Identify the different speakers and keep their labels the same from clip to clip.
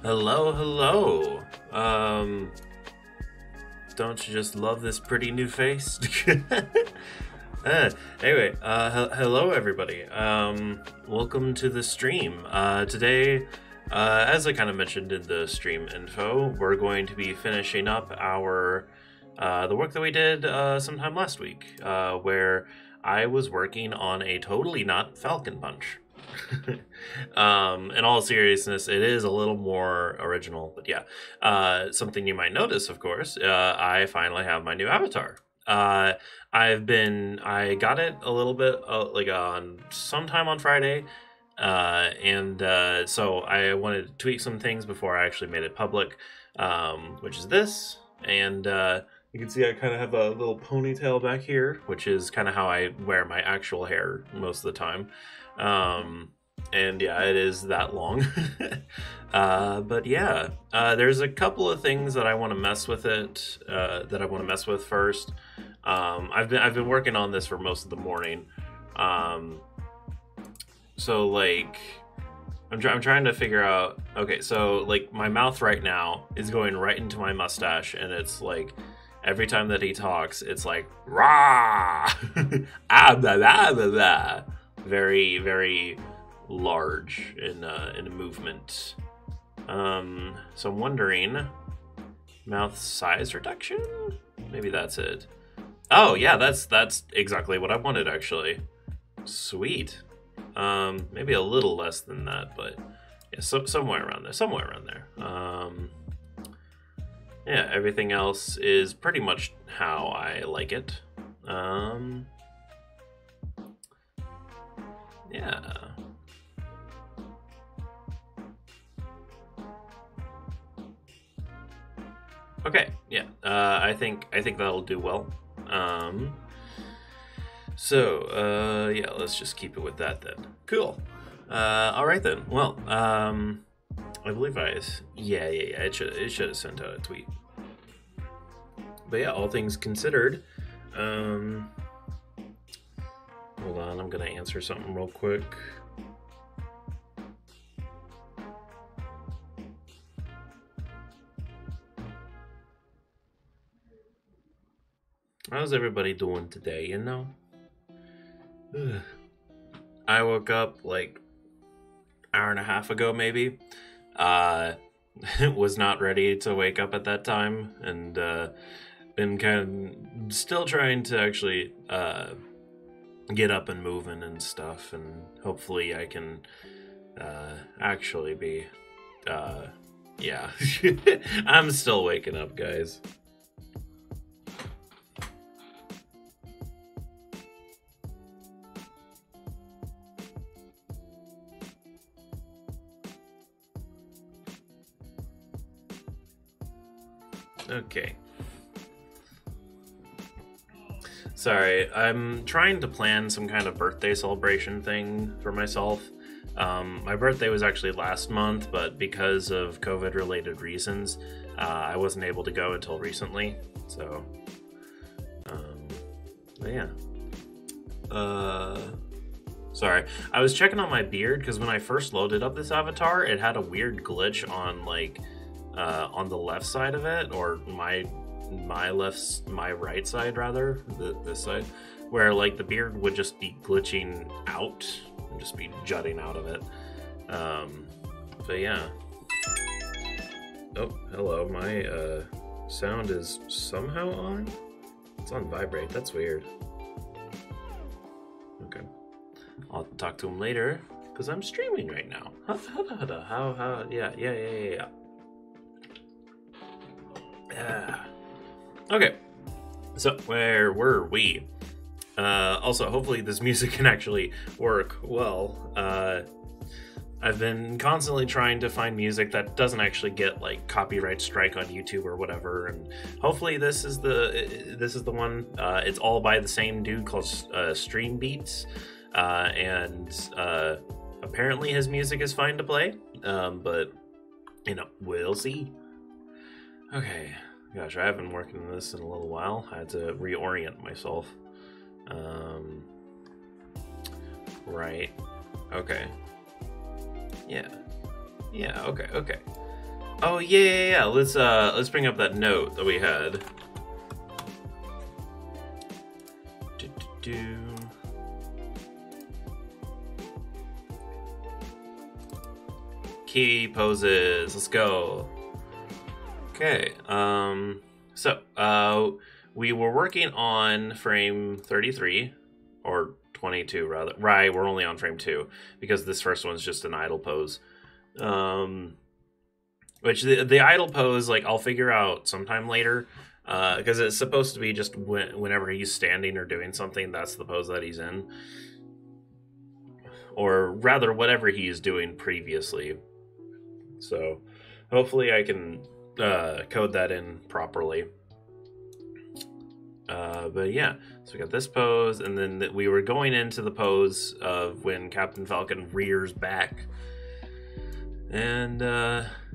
Speaker 1: Hello, hello. Don't you just love this pretty new face? Anyway, hello everybody. Welcome to the stream. Today, as I kind of mentioned in the stream info, we're going to be finishing up our the work that we did sometime last week, where I was working on a totally not Falcon bunch. In all seriousness, it is a little more original, but yeah. Something you might notice, of course, I finally have my new avatar. I got it a little bit like on sometime on Friday, and so I wanted to tweak some things before I actually made it public, which is this, and you can see I kind of have a little ponytail back here, which is kind of how I wear my actual hair most of the time. And yeah, it is that long. But yeah, there's a couple of things that I want to mess with it, that I want to mess with first. I've been working on this for most of the morning. So like, I'm trying to figure out, okay, so like my mouth right now is going right into my mustache, and it's like, every time that he talks, it's like, rah, ah, blah, blah, blah, blah. Very, very large in a movement. So I'm wondering, mouth size reduction? Maybe that's it. Oh yeah, that's exactly what I wanted actually. Sweet. Maybe a little less than that, but yeah, somewhere around there. Yeah, everything else is pretty much how I like it. Yeah. Okay, yeah. I think that'll do well. Yeah, let's just keep it with that then. Cool. All right then. Well, I believe it should have sent out a tweet. But yeah, all things considered, hold on, I'm gonna answer something real quick. How's everybody doing today, you know? I woke up like hour and a half ago maybe. Was not ready to wake up at that time, and been kind of still trying to actually get up and moving and stuff, and hopefully I can actually be yeah. I'm still waking up, guys. Okay. Sorry, I'm trying to plan some kind of birthday celebration thing for myself. My birthday was actually last month, but because of COVID-related reasons, I wasn't able to go until recently. So, but yeah. Sorry, I was checking on my beard because when I first loaded up this avatar, it had a weird glitch on like on the left side of it, or my right side rather, this side, where like the beard would just be glitching out and just be jutting out of it. But yeah. Oh, hello, my sound is somehow on? It's on vibrate, that's weird. Okay. I'll talk to him later, because I'm streaming right now. How, yeah. Okay, so where were we? Also, hopefully this music can actually work well. I've been constantly trying to find music that doesn't actually get like copyright strike on YouTube or whatever, and hopefully this is the one. It's all by the same dude called Stream Beats, and apparently his music is fine to play, but you know, we'll see. Okay, gosh, I haven't been working on this in a little while. I had to reorient myself. Right. Okay. Yeah, okay. Oh yeah. Let's bring up that note that we had. Do. Key poses. Let's go. Okay. We were working on frame 33 or 22 rather. Right, we're only on frame 2 because this first one's just an idle pose. Which the idle pose, like, I'll figure out sometime later, because it's supposed to be just whenever he's standing or doing something, that's the pose that he's in, or rather whatever he's doing previously. So hopefully I can code that in properly. But yeah, so we got this pose, and then we were going into the pose of when Captain Falcon rears back. And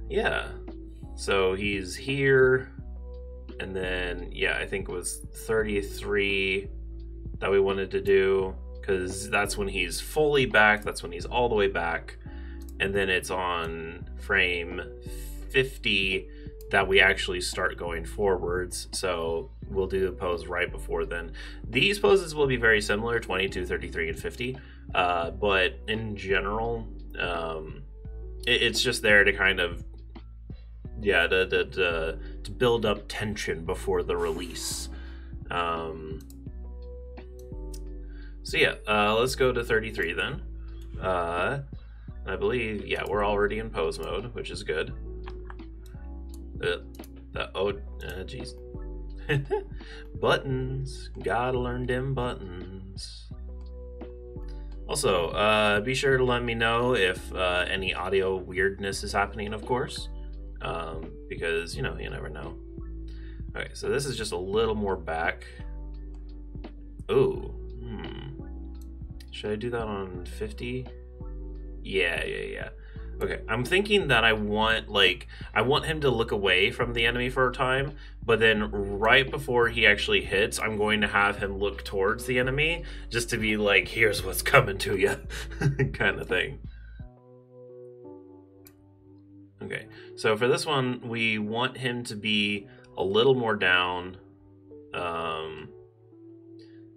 Speaker 1: yeah, so he's here, and then yeah, I think it was 33 that we wanted to do, because that's when he's fully back, that's when he's all the way back. And then it's on frame 50 that we actually start going forwards, so we'll do the pose right before then. These poses will be very similar, 22, 33, and 50, but in general, it's just there to kind of, yeah, to build up tension before the release. So yeah, let's go to 33 then. I believe, yeah, we're already in pose mode, which is good. Jeez. Buttons. Gotta learn them buttons. Also, be sure to let me know if any audio weirdness is happening, of course. Because, you know, you never know. Okay, so this is just a little more back. Ooh. Should I do that on 50? Yeah. Okay, I'm thinking that I want him to look away from the enemy for a time, but then right before he actually hits, I'm going to have him look towards the enemy, just to be like, here's what's coming to you, kind of thing. Okay, so for this one, we want him to be a little more down.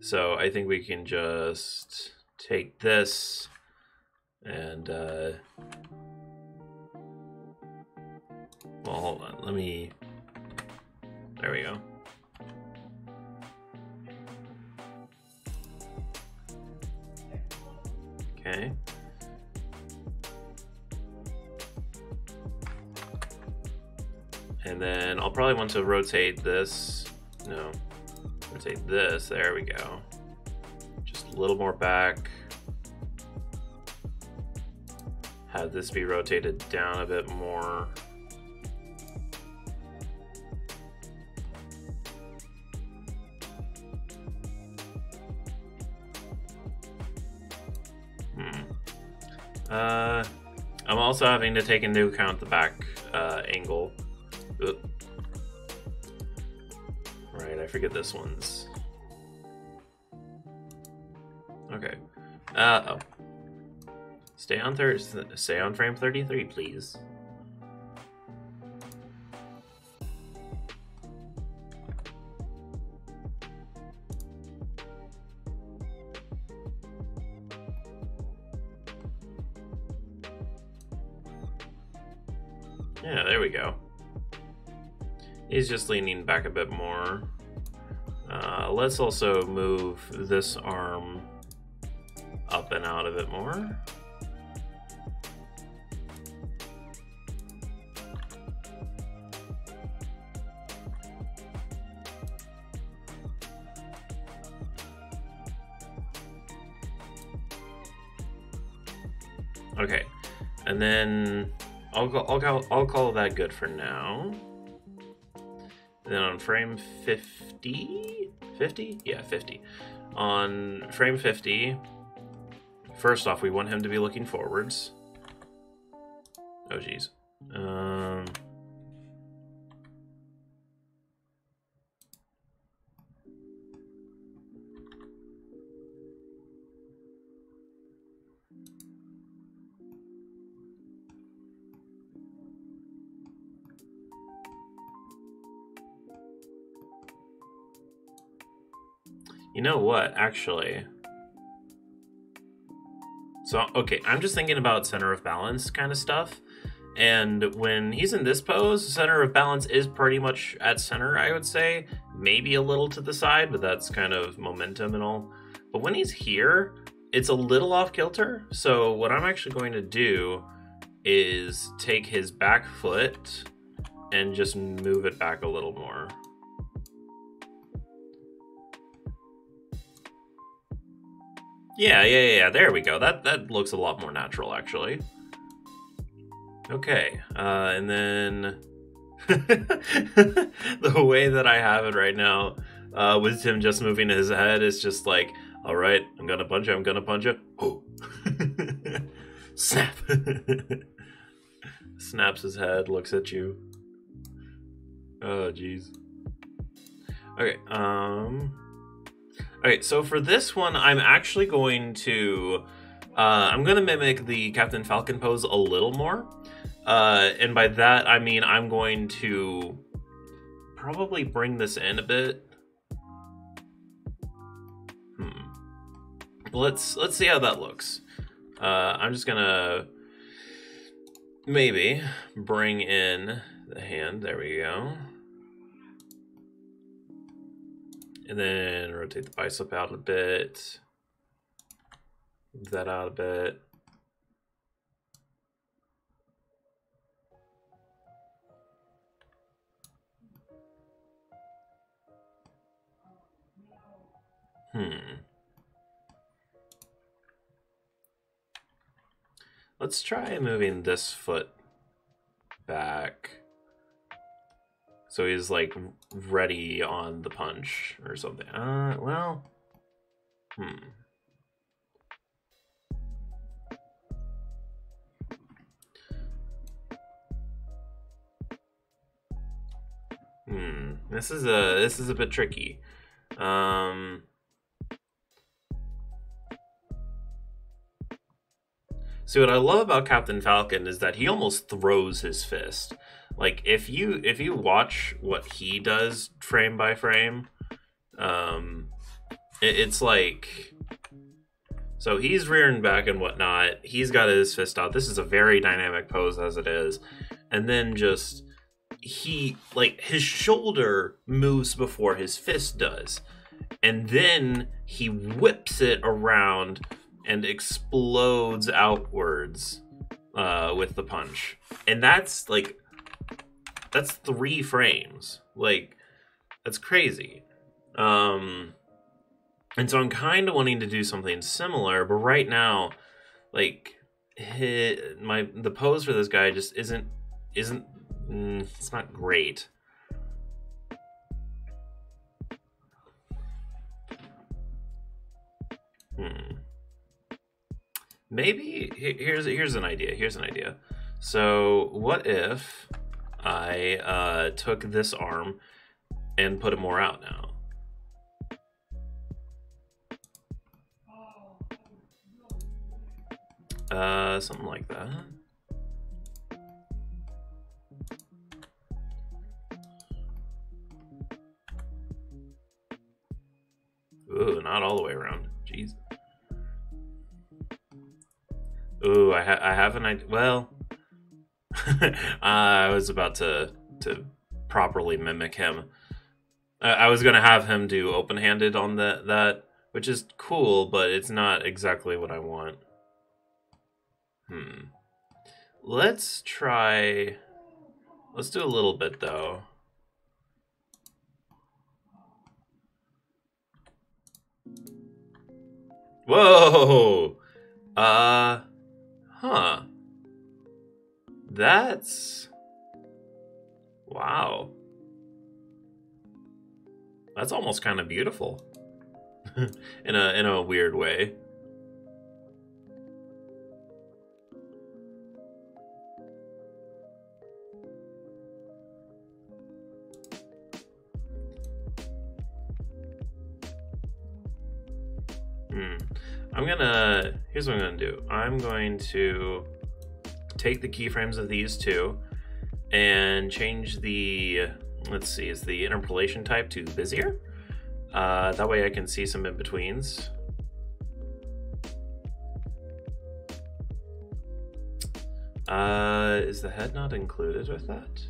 Speaker 1: So I think we can just take this and well, hold on, there we go. Okay. And then I'll probably want to rotate this. No, rotate this. There we go. Just a little more back. Have this be rotated down a bit more. I'm also having to take into account the back angle. Oop. Right, I forget this one's. Okay. Oh. Stay on frame 33, please. Yeah, there we go. He's just leaning back a bit more. Let's also move this arm up and out a bit more. Okay, and then I'll call that good for now. And then on frame 50? Yeah, 50. On frame 50, first off, we want him to be looking forwards. Oh, geez. You know what, actually? So, okay, I'm just thinking about center of balance kind of stuff. And when he's in this pose, center of balance is pretty much at center, I would say. Maybe a little to the side, but that's kind of momentum and all. But when he's here, it's a little off kilter. So what I'm actually going to do is take his back foot and just move it back a little more. Yeah, there we go. That looks a lot more natural, actually. Okay, and then the way that I have it right now, with him just moving his head, is just like, all right, I'm gonna punch you, I'm gonna punch you. Oh, snap! Snaps his head, looks at you. Oh, jeez. Okay, okay, so for this one, I'm actually going to, I'm gonna mimic the Captain Falcon pose a little more. And by that, I mean I'm going to probably bring this in a bit. Let's see how that looks. I'm just gonna maybe bring in the hand. There we go. And then rotate the bicep out a bit. Move that out a bit. Let's try moving this foot back so he's like ready on the punch or something. Well, This is a bit tricky. See, what I love about Captain Falcon is that he almost throws his fist. Like, if you watch what he does frame by frame, it's like, so he's rearing back and whatnot. He's got his fist out. This is a very dynamic pose as it is, and then just his shoulder moves before his fist does, and then he whips it around and explodes outwards with the punch. And that's 3 frames. Like, that's crazy. And so I'm kind of wanting to do something similar, but right now, like, the pose for this guy just isn't it's not great. Maybe here's an idea. So what if I took this arm and put it more out now? Something like that. Ooh, not all the way around. Jeez. Ooh, I have an idea. Well, I was about to properly mimic him. I was gonna have him do open-handed on that, which is cool, but it's not exactly what I want. Let's do a little bit though. Whoa! Huh. That's... Wow. That's almost kind of beautiful. in a weird way. Here's what I'm gonna do. I'm going to take the keyframes of these two and change the, let's see, is the interpolation type to Bezier? That way I can see some in-betweens. Is the head not included with that?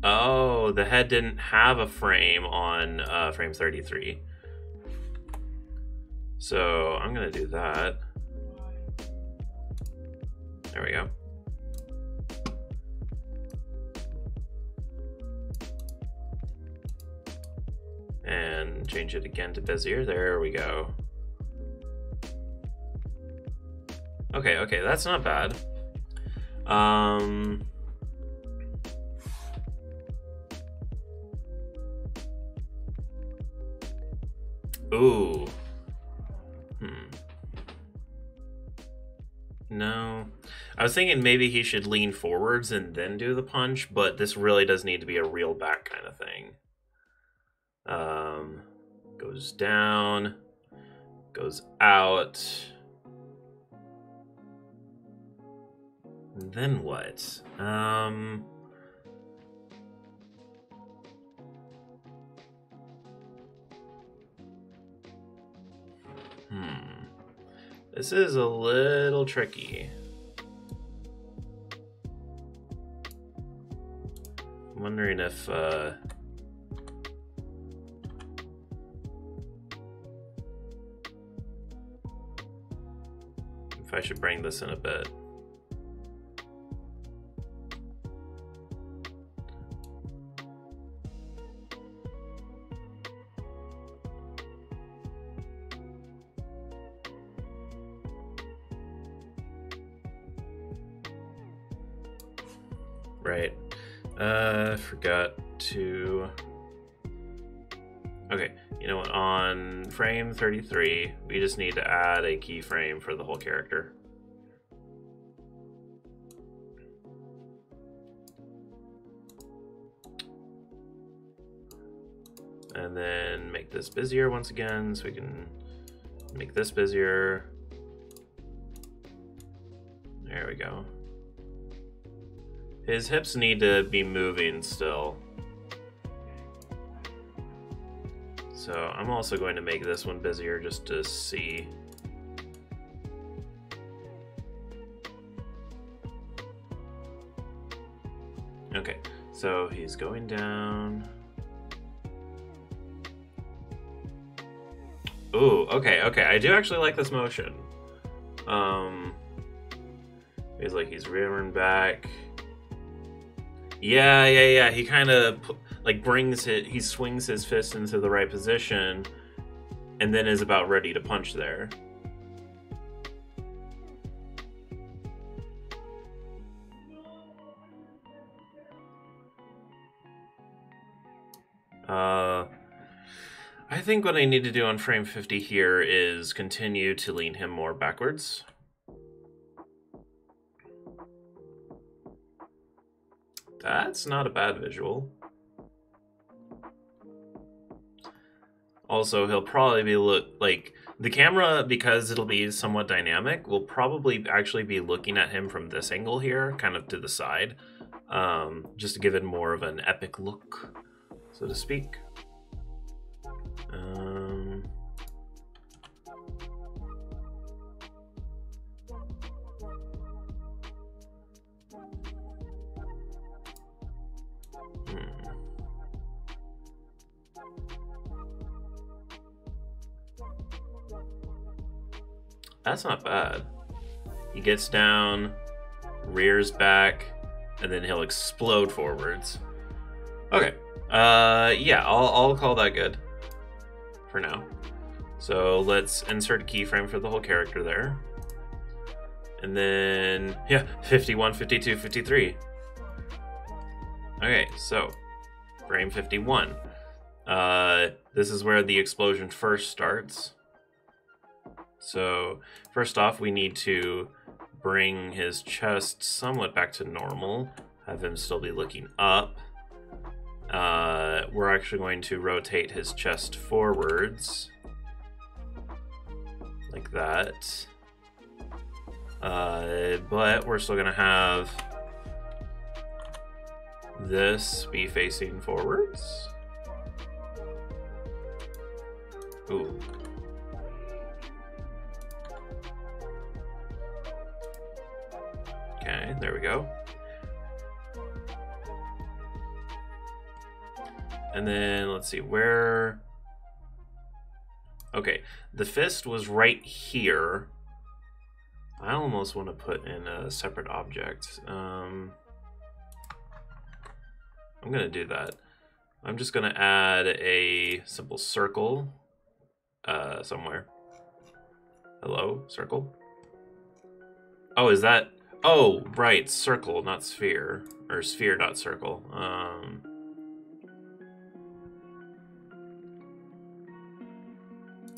Speaker 1: Oh, the head didn't have a frame on frame 33. So I'm gonna do that. There we go. And change it again to Bezier. There we go. Okay, okay, that's not bad. Ooh. No. I was thinking maybe he should lean forwards and then do the punch, but this really does need to be a real back kind of thing. Goes down, goes out. And then what? This is a little tricky. I'm wondering if I should bring this in a bit. Right. Forgot to... Okay, you know what? On frame 33, we just need to add a keyframe for the whole character. And then make this busier once again, so we can make this busier. There we go. His hips need to be moving still. So I'm also going to make this one busier just to see. Okay, so he's going down. Ooh, okay, okay. I do actually like this motion. He's like he's rearing back. Yeah. He kind of like brings it. He swings his fist into the right position, and then is about ready to punch there. I think what I need to do on frame 50 here is continue to lean him more backwards. That's not a bad visual. Also, he'll probably be like the camera, because it'll be somewhat dynamic, will probably actually be looking at him from this angle here, kind of to the side, just to give it more of an epic look, so to speak. That's not bad. He gets down, rears back, and then he'll explode forwards. Okay. Yeah, I'll call that good for now. So let's insert a keyframe for the whole character there. And then, yeah, 51, 52, 53. Okay, so frame 51. This is where the explosion first starts. So first off, we need to bring his chest somewhat back to normal, have him still be looking up. We're actually going to rotate his chest forwards, like that. But we're still gonna have this be facing forwards? Ooh. Okay, there we go. And then let's see where. Okay, the fist was right here. I almost want to put in a separate object. I'm gonna do that. I'm just gonna add a simple circle somewhere. Hello, circle? Oh, is that? Oh, right, circle, not sphere. Or sphere, not circle.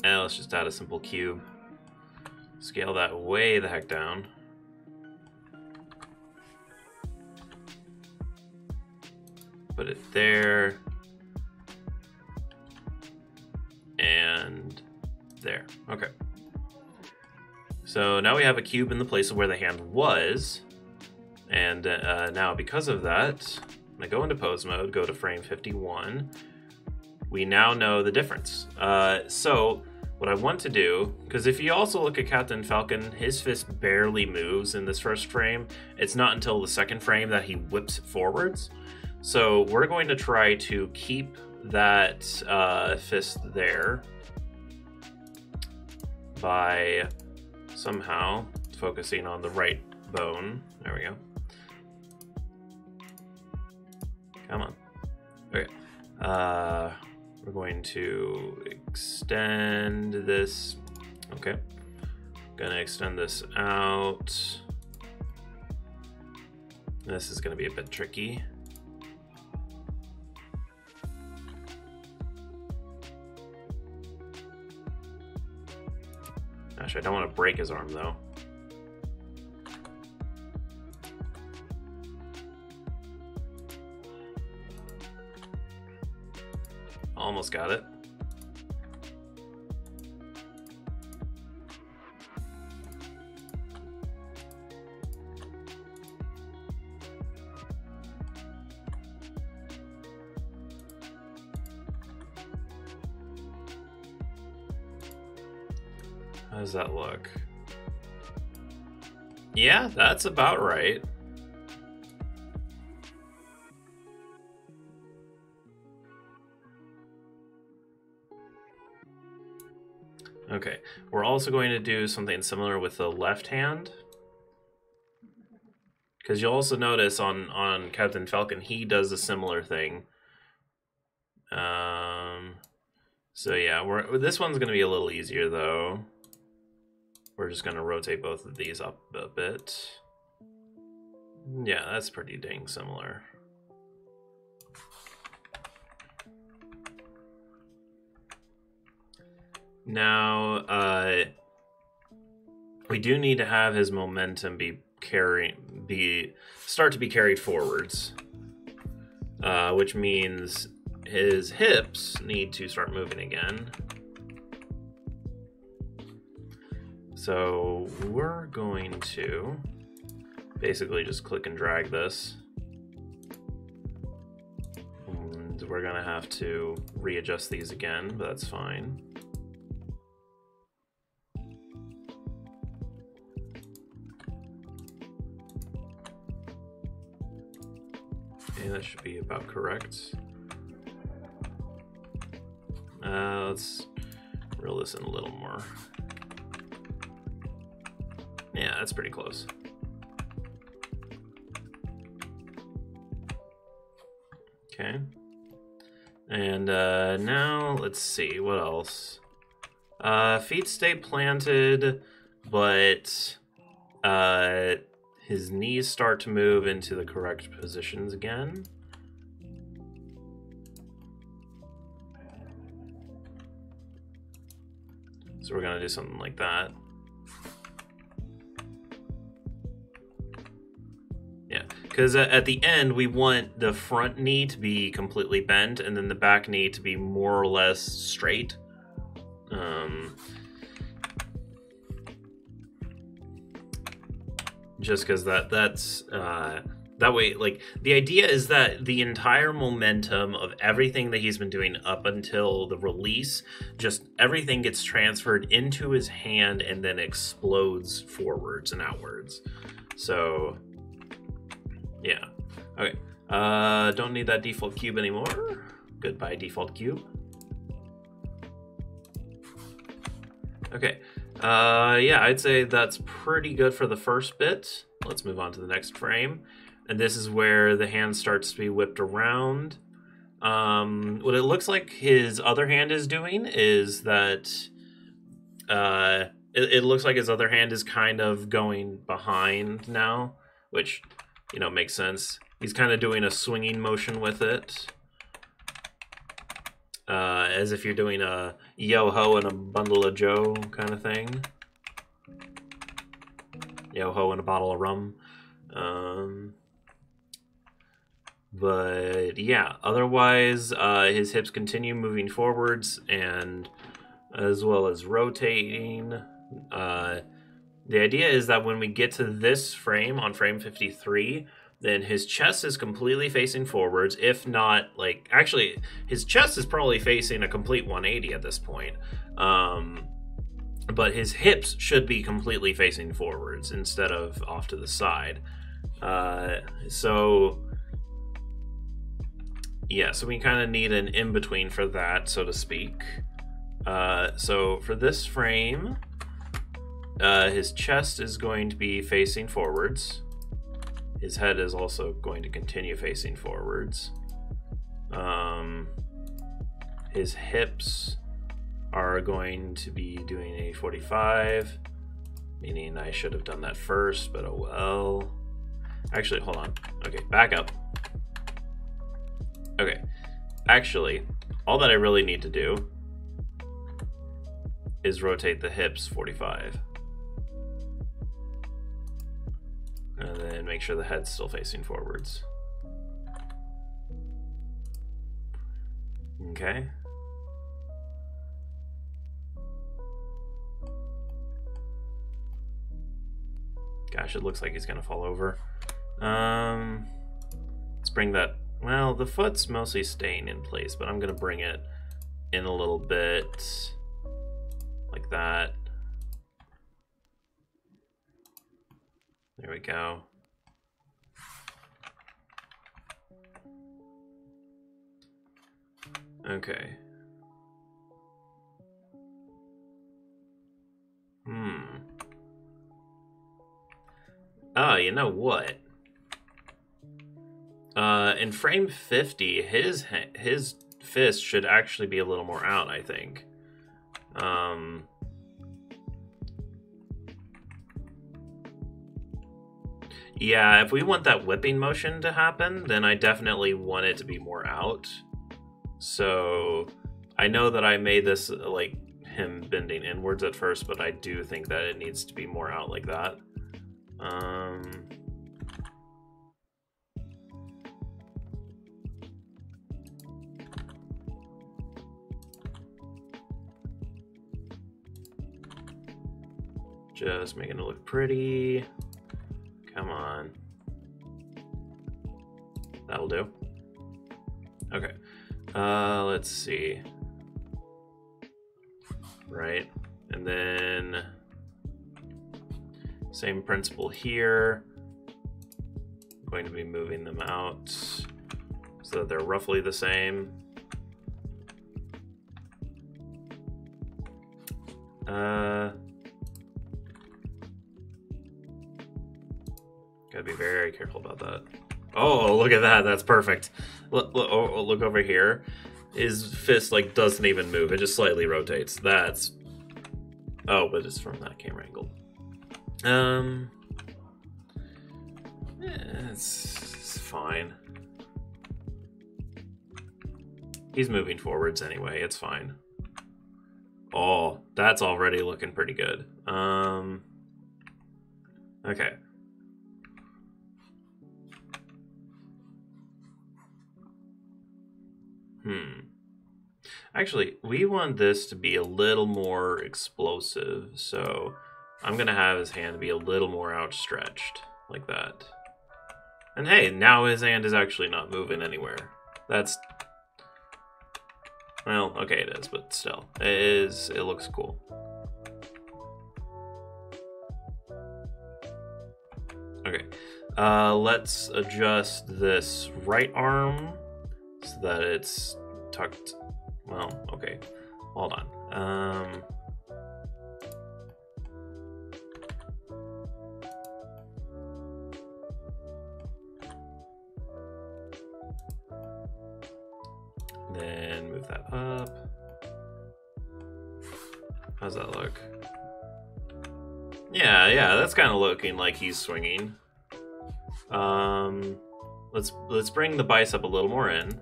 Speaker 1: Let's just add a simple cube. Scale that way the heck down. Put it there. And there. Okay. So now we have a cube in the place of where the hand was. And now because of that, I'm gonna go into pose mode, go to frame 51. We now know the difference. So what I want to do, because if you also look at Captain Falcon, his fist barely moves in this first frame. It's not until the second frame that he whips it forwards. So we're going to try to keep that fist there by somehow focusing on the right bone. There we go. Come on. Okay. We're going to extend this. Okay. Gonna extend this out. This is gonna be a bit tricky. Gosh, I don't want to break his arm though. Almost got it. How does that look? Yeah, that's about right. Okay, we're also going to do something similar with the left hand. Because you'll also notice on Captain Falcon, he does a similar thing. So yeah, this one's going to be a little easier though. We're just going to rotate both of these up a bit. Yeah, that's pretty dang similar. Now, we do need to have his momentum start to be carried forwards, which means his hips need to start moving again. So we're going to basically just click and drag this. And we're gonna have to readjust these again, but that's fine. Okay, that should be about correct. Let's reel this in a little more. Yeah, that's pretty close. Okay. And now let's see, what else? Feet stay planted, but his knees start to move into the correct positions again. So we're gonna do something like that. Yeah, because at the end we want the front knee to be completely bent and then the back knee to be more or less straight. Just because that's That way, like, the idea is that the entire momentum of everything that he's been doing up until the release, just everything gets transferred into his hand and then explodes forwards and outwards. So, yeah. Okay. Don't need that default cube anymore. Goodbye, default cube. Okay. Yeah, I'd say that's pretty good for the first bit. Let's move on to the next frame. And this is where the hand starts to be whipped around. What it looks like his other hand is doing is that it looks like his other hand is kind of going behind now, which, you know, makes sense. He's kind of doing a swinging motion with it. As if you're doing a yo-ho and a bundle of joe kind of thing. Yo-ho and a bottle of rum. But yeah, otherwise, his hips continue moving forwards and as well as rotating. The idea is that when we get to this frame, on frame 53, then his chest is completely facing forwards. If not, like, actually, his chest is probably facing a complete 180 at this point. But his hips should be completely facing forwards instead of off to the side. So we kind of need an in-between for that, so to speak. So for this frame, his chest is going to be facing forwards. His head is also going to continue facing forwards. His hips are going to be doing a 45, meaning I should have done that first, but oh well. Actually, hold on. Okay, back up. Okay, actually, all that I really need to do is rotate the hips 45. And then make sure the head's still facing forwards. Okay. Gosh, it looks like he's gonna fall over. Let's bring that. Well, the foot's mostly staying in place, but I'm gonna bring it in a little bit, like that. There we go. Okay. Oh, you know what? In frame 50, his fist should actually be a little more out, I think. Yeah, if we want that whipping motion to happen, then I definitely want it to be more out. So I know that I made this like him bending inwards at first, but I do think that it needs to be more out like that. Just making it look pretty. Come on. That'll do. Okay. Let's see. Right. And then same principle here. I'm going to be moving them out so that they're roughly the same. Gotta be very careful about that. Oh, look at that. That's perfect. Look over here. His fist, like, doesn't even move. It just slightly rotates. That's... Oh, but it's from that camera angle. Yeah, it's fine. He's moving forwards anyway. It's fine. Oh, that's already looking pretty good. Okay. Actually, we want this to be a little more explosive, so I'm gonna have his hand be a little more outstretched, like that. And hey, now his hand is actually not moving anywhere. That's... Well, okay, it is, but still. It looks cool. Okay. Let's adjust this right arm so that it's tucked. Well, okay. Hold on. Then move that up. How's that look? Yeah, that's kind of looking like he's swinging. Let's bring the bicep a little more in.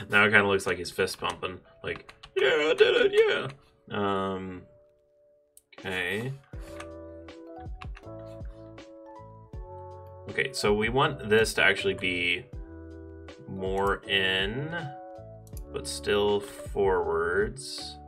Speaker 1: Now it kind of looks like he's fist pumping. Like, yeah, I did it, yeah. Okay. Okay, so we want this to actually be more in, but still forwards.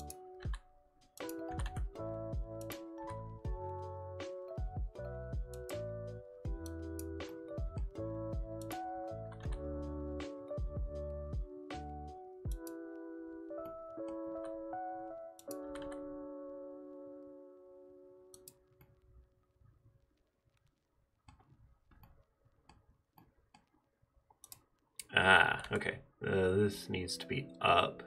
Speaker 1: Ah, okay. This needs to be up.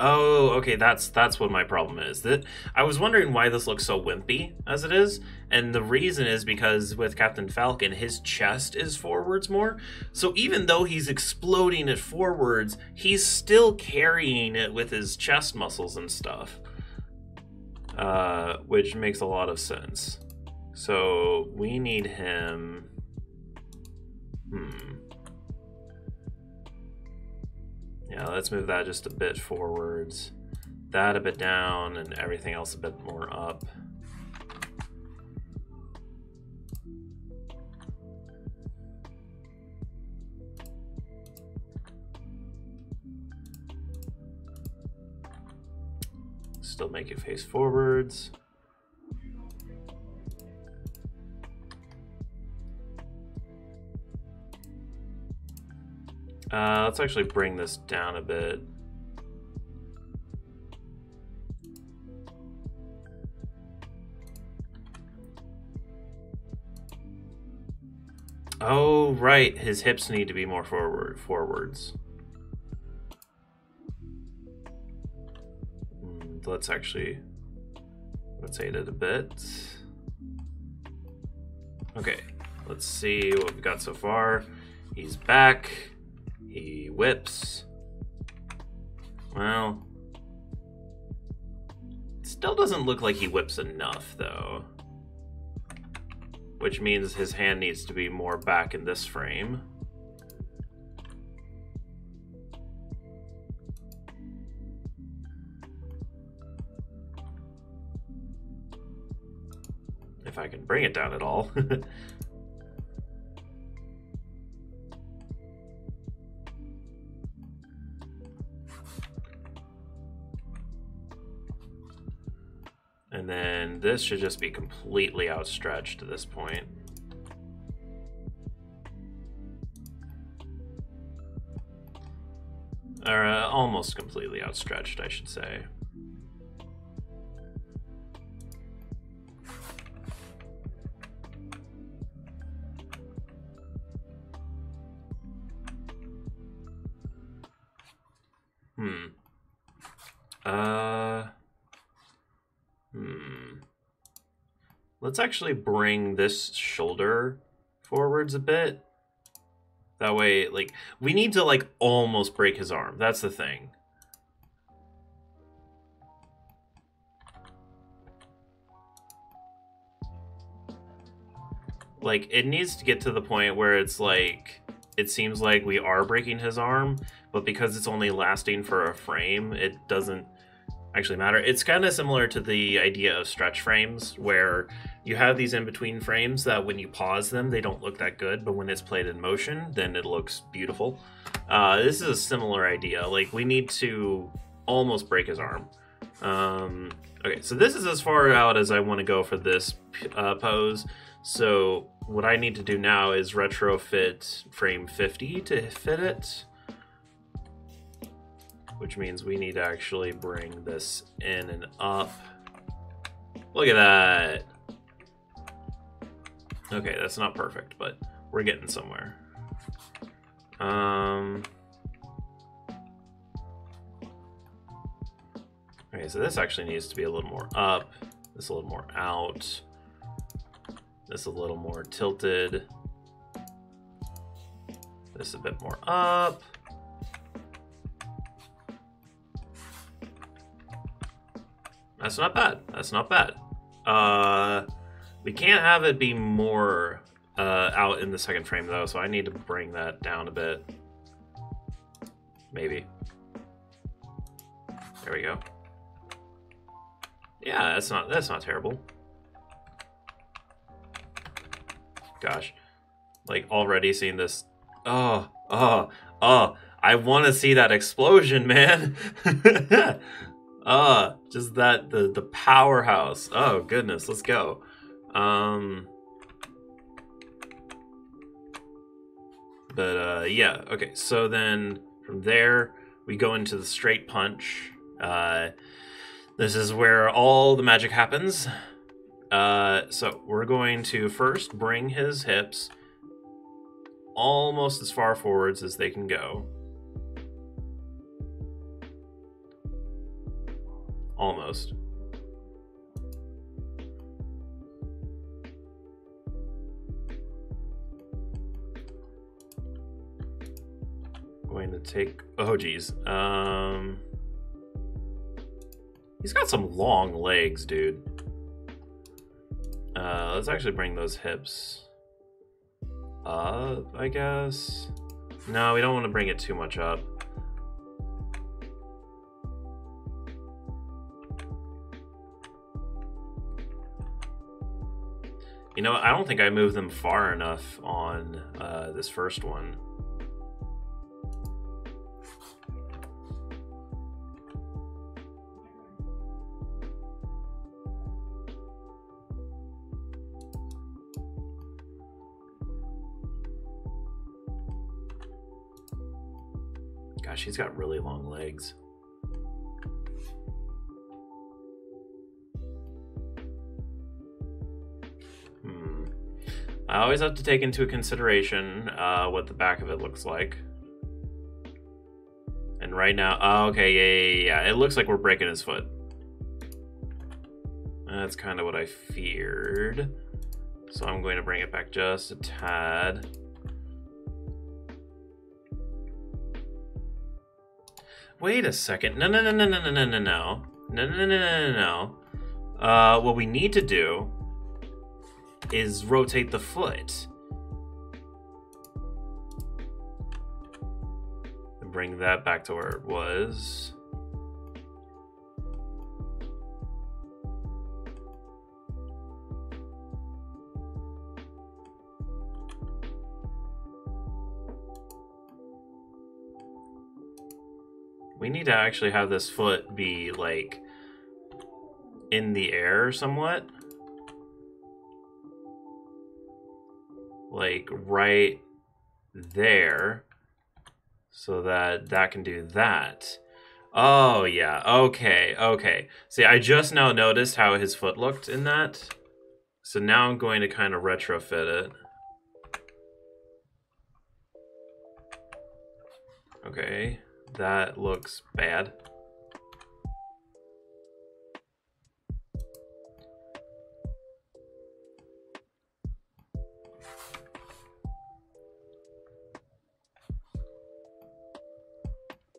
Speaker 1: Oh, okay, that's what my problem is. That I was wondering why this looks so wimpy as it is, and the reason is because with Captain Falcon, his chest is forwards more. So even though he's exploding it forwards, he's still carrying it with his chest muscles and stuff. Which makes a lot of sense. So we need him... Yeah, let's move that just a bit forwards, that a bit down, and everything else a bit more up. Still make it face forwards. Let's actually bring this down a bit. Oh, right. His hips need to be more forwards. Let's actually rotate it a bit. Okay, let's see what we've got so far. He's back. He whips. Well, still doesn't look like he whips enough, though. Which means his hand needs to be more back in this frame. If I can bring it down at all. And then this should just be completely outstretched at this point. Or almost completely outstretched, I should say. Let's actually bring this shoulder forwards a bit. That way, like, we need to, like, almost break his arm. That's the thing. Like, it needs to get to the point where it's like, it seems like we are breaking his arm, but because it's only lasting for a frame, it doesn't actually matter. It's kind of similar to the idea of stretch frames, where you have these in-between frames that when you pause them, they don't look that good, but when it's played in motion, then it looks beautiful. This is a similar idea. Like, we need to almost break his arm. Okay, so this is as far out as I want to go for this pose. So what I need to do now is retrofit frame 50 to fit it, which means we need to actually bring this in and up. Look at that. Okay, that's not perfect, but we're getting somewhere. Okay, so this actually needs to be a little more up, this a little more out, this a little more tilted, this a bit more up. That's not bad. That's not bad. We can't have it be more out in the second frame though, so I need to bring that down a bit. Maybe. There we go. Yeah, that's not terrible. Gosh. Like, already seeing this. Oh, I want to see that explosion, man. Just that, the powerhouse. Oh, goodness, let's go. Yeah, okay, so then from there, we go into the straight punch. This is where all the magic happens. So we're going to first bring his hips almost as far forwards as they can go. Almost. Going to take, oh geez. He's got some long legs, dude. Let's actually bring those hips up, I guess. No, we don't want to bring it too much up. You know, I don't think I moved them far enough on this first one. Gosh, he's got really long legs. I always have to take into consideration what the back of it looks like. And right now, oh, okay, yeah. It looks like we're breaking his foot. That's kind of what I feared. So I'm going to bring it back just a tad. Wait a second. No. What we need to do is rotate the foot. And bring that back to where it was. We need to actually have this foot be, like, in the air somewhat. Like, right there. So that that can do that. Oh, yeah. Okay. See, I just now noticed how his foot looked in that. So now I'm going to kind of retrofit it. Okay. That looks bad.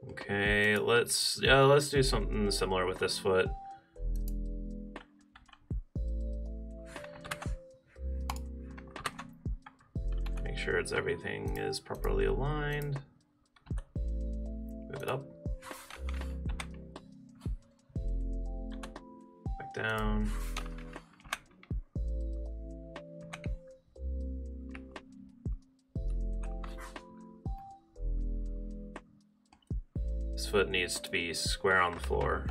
Speaker 1: Okay, let's do something similar with this foot. Make sure everything is properly aligned. Move it up. down. This foot needs to be square on the floor.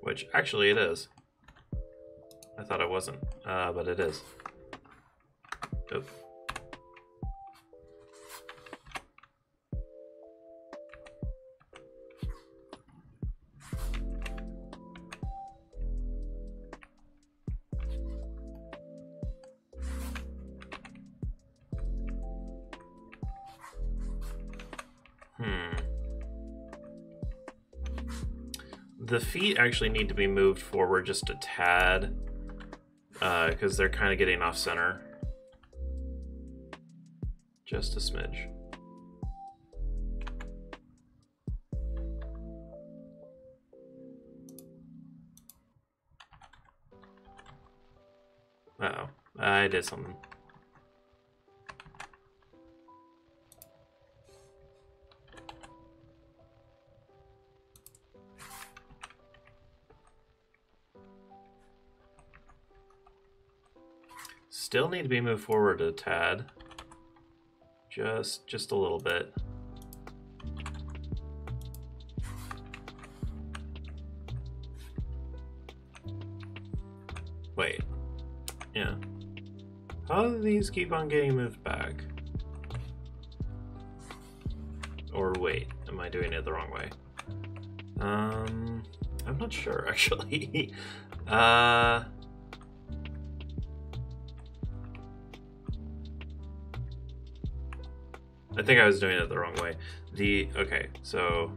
Speaker 1: Which, actually, it is. I thought it wasn't, but it is. Oop. The feet actually need to be moved forward just a tad, because they're kind of getting off center. Just a smidge. Uh-oh, I did something. Still need to be moved forward a tad. Just a little bit. Wait. Yeah. How do these keep on getting moved back? Or wait, am I doing it the wrong way? I'm not sure actually. I think I was doing it the wrong way. Okay, so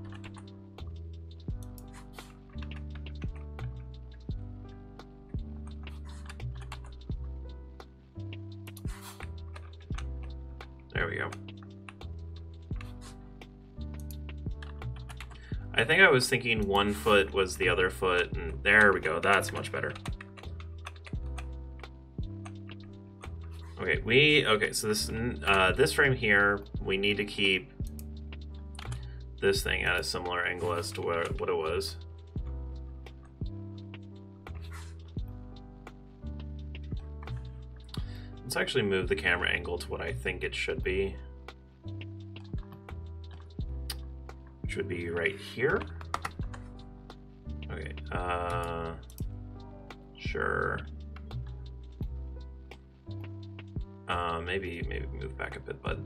Speaker 1: there we go. I think I was thinking one foot was the other foot, and there we go. That's much better. Okay, so this frame here, we need to keep this thing at a similar angle as to what it was. Let's actually move the camera angle to what I think it should be, which would be right here. Okay, sure. Maybe move back a bit, bud.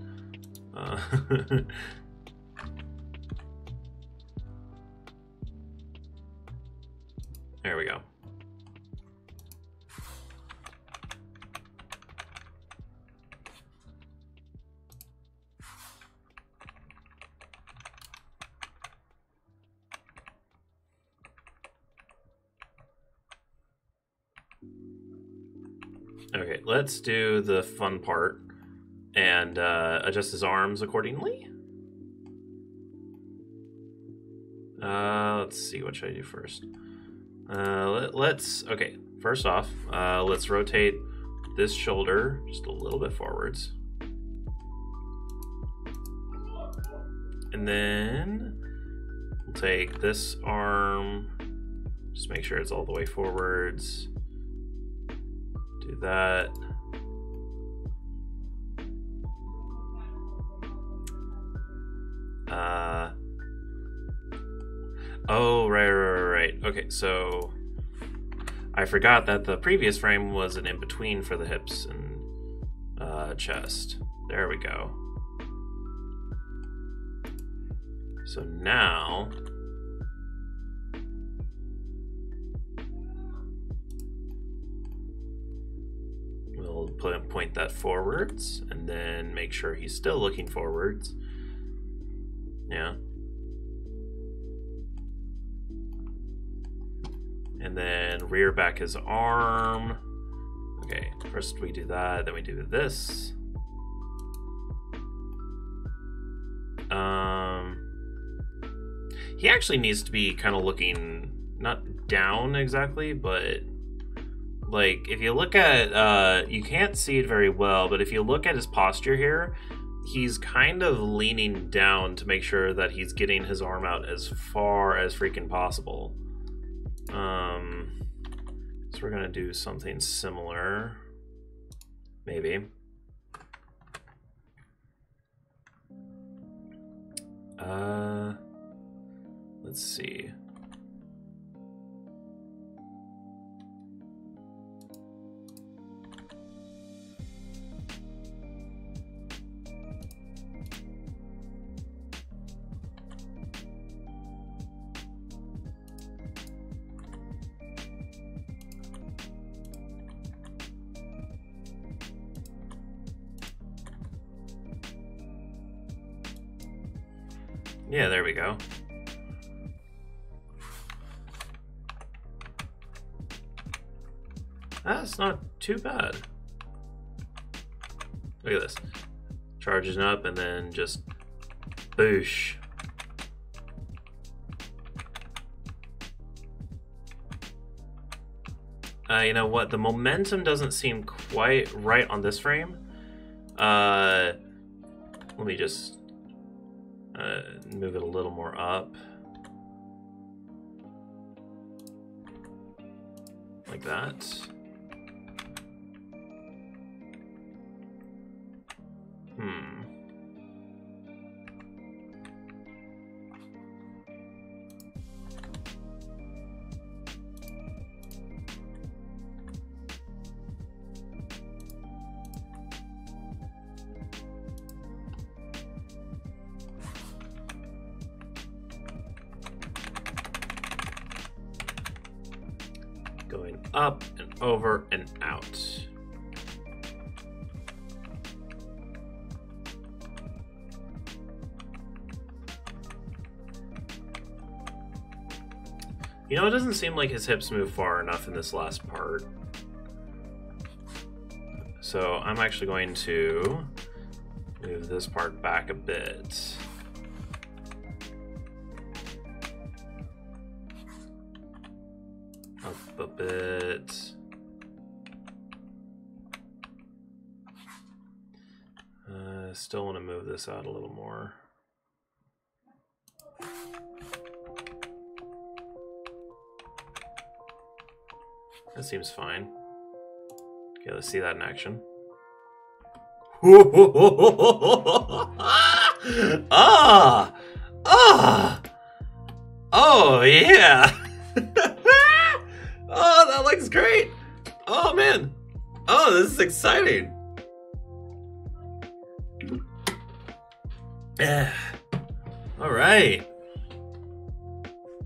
Speaker 1: There we go. Okay, let's do the fun part and adjust his arms accordingly. Let's see, what should I do first? Okay, first off, let's rotate this shoulder just a little bit forwards. And then we'll take this arm, just make sure it's all the way forwards. Do that. Oh, right. Okay, so I forgot that the previous frame was an in-between for the hips and chest. There we go. So now we'll point that forwards and then make sure he's still looking forwards. Yeah. And then rear back his arm. Okay, first we do that, then we do this. He actually needs to be kind of looking, not down exactly, but like if you look at, you can't see it very well, but if you look at his posture here, he's kind of leaning down to make sure that he's getting his arm out as far as freaking possible. So we're gonna do something similar, maybe. Let's see. Yeah, there we go. That's not too bad. Look at this. Charging up and then just boosh. You know what? The momentum doesn't seem quite right on this frame. Let me just move it a little more up. Like that. Going up and over and out. You know, it doesn't seem like his hips move far enough in this last part. So I'm actually going to move this part back a bit. Up a bit. Still want to move this out a little more. That seems fine. Okay, let's see that in action. Ah! Ah! Oh, yeah! Oh, that looks great! Oh, man! Oh, this is exciting! All right.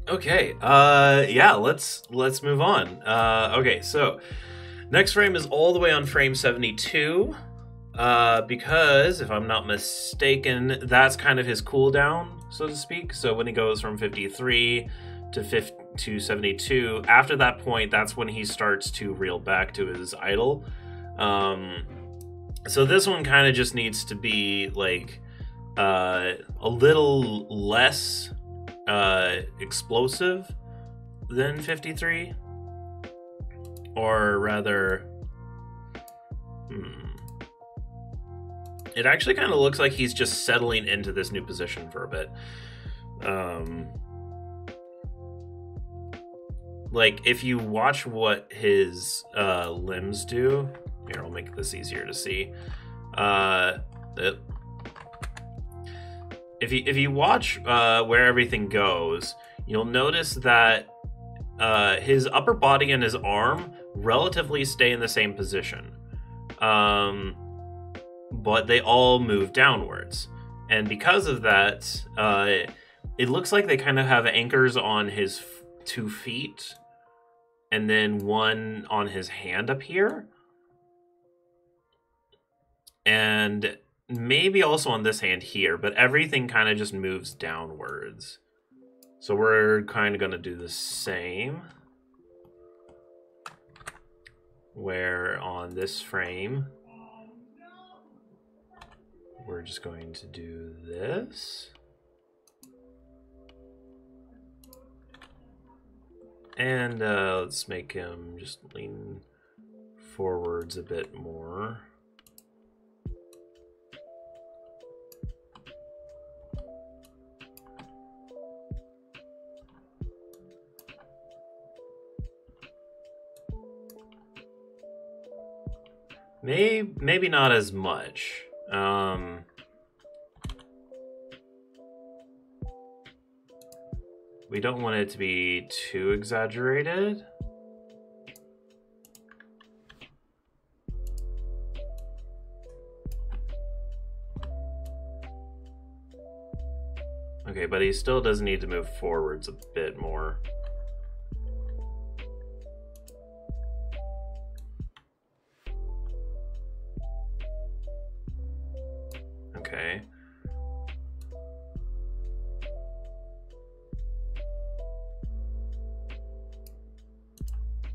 Speaker 1: Okay, yeah, let's move on. Okay, so next frame is all the way on frame 72, because if I'm not mistaken, that's kind of his cooldown, so to speak. So when he goes from 53 to 72, after that point, that's when he starts to reel back to his idle. So this one kind of just needs to be like a little less explosive than 53, or rather, it actually kind of looks like he's just settling into this new position for a bit. Like if you watch what his limbs do, here, I'll make this easier to see. If you watch where everything goes, you'll notice that his upper body and his arm relatively stay in the same position. But they all move downwards. And because of that, it looks like they kind of have anchors on his 2 feet and then one on his hand up here. And maybe also on this hand here, but everything kind of just moves downwards. So we're kind of going to do the same. Where on this frame, we're just going to do this. And let's make him just lean forwards a bit more. maybe not as much. We don't want it to be too exaggerated. Okay, but he still does need to move forwards a bit more. Okay.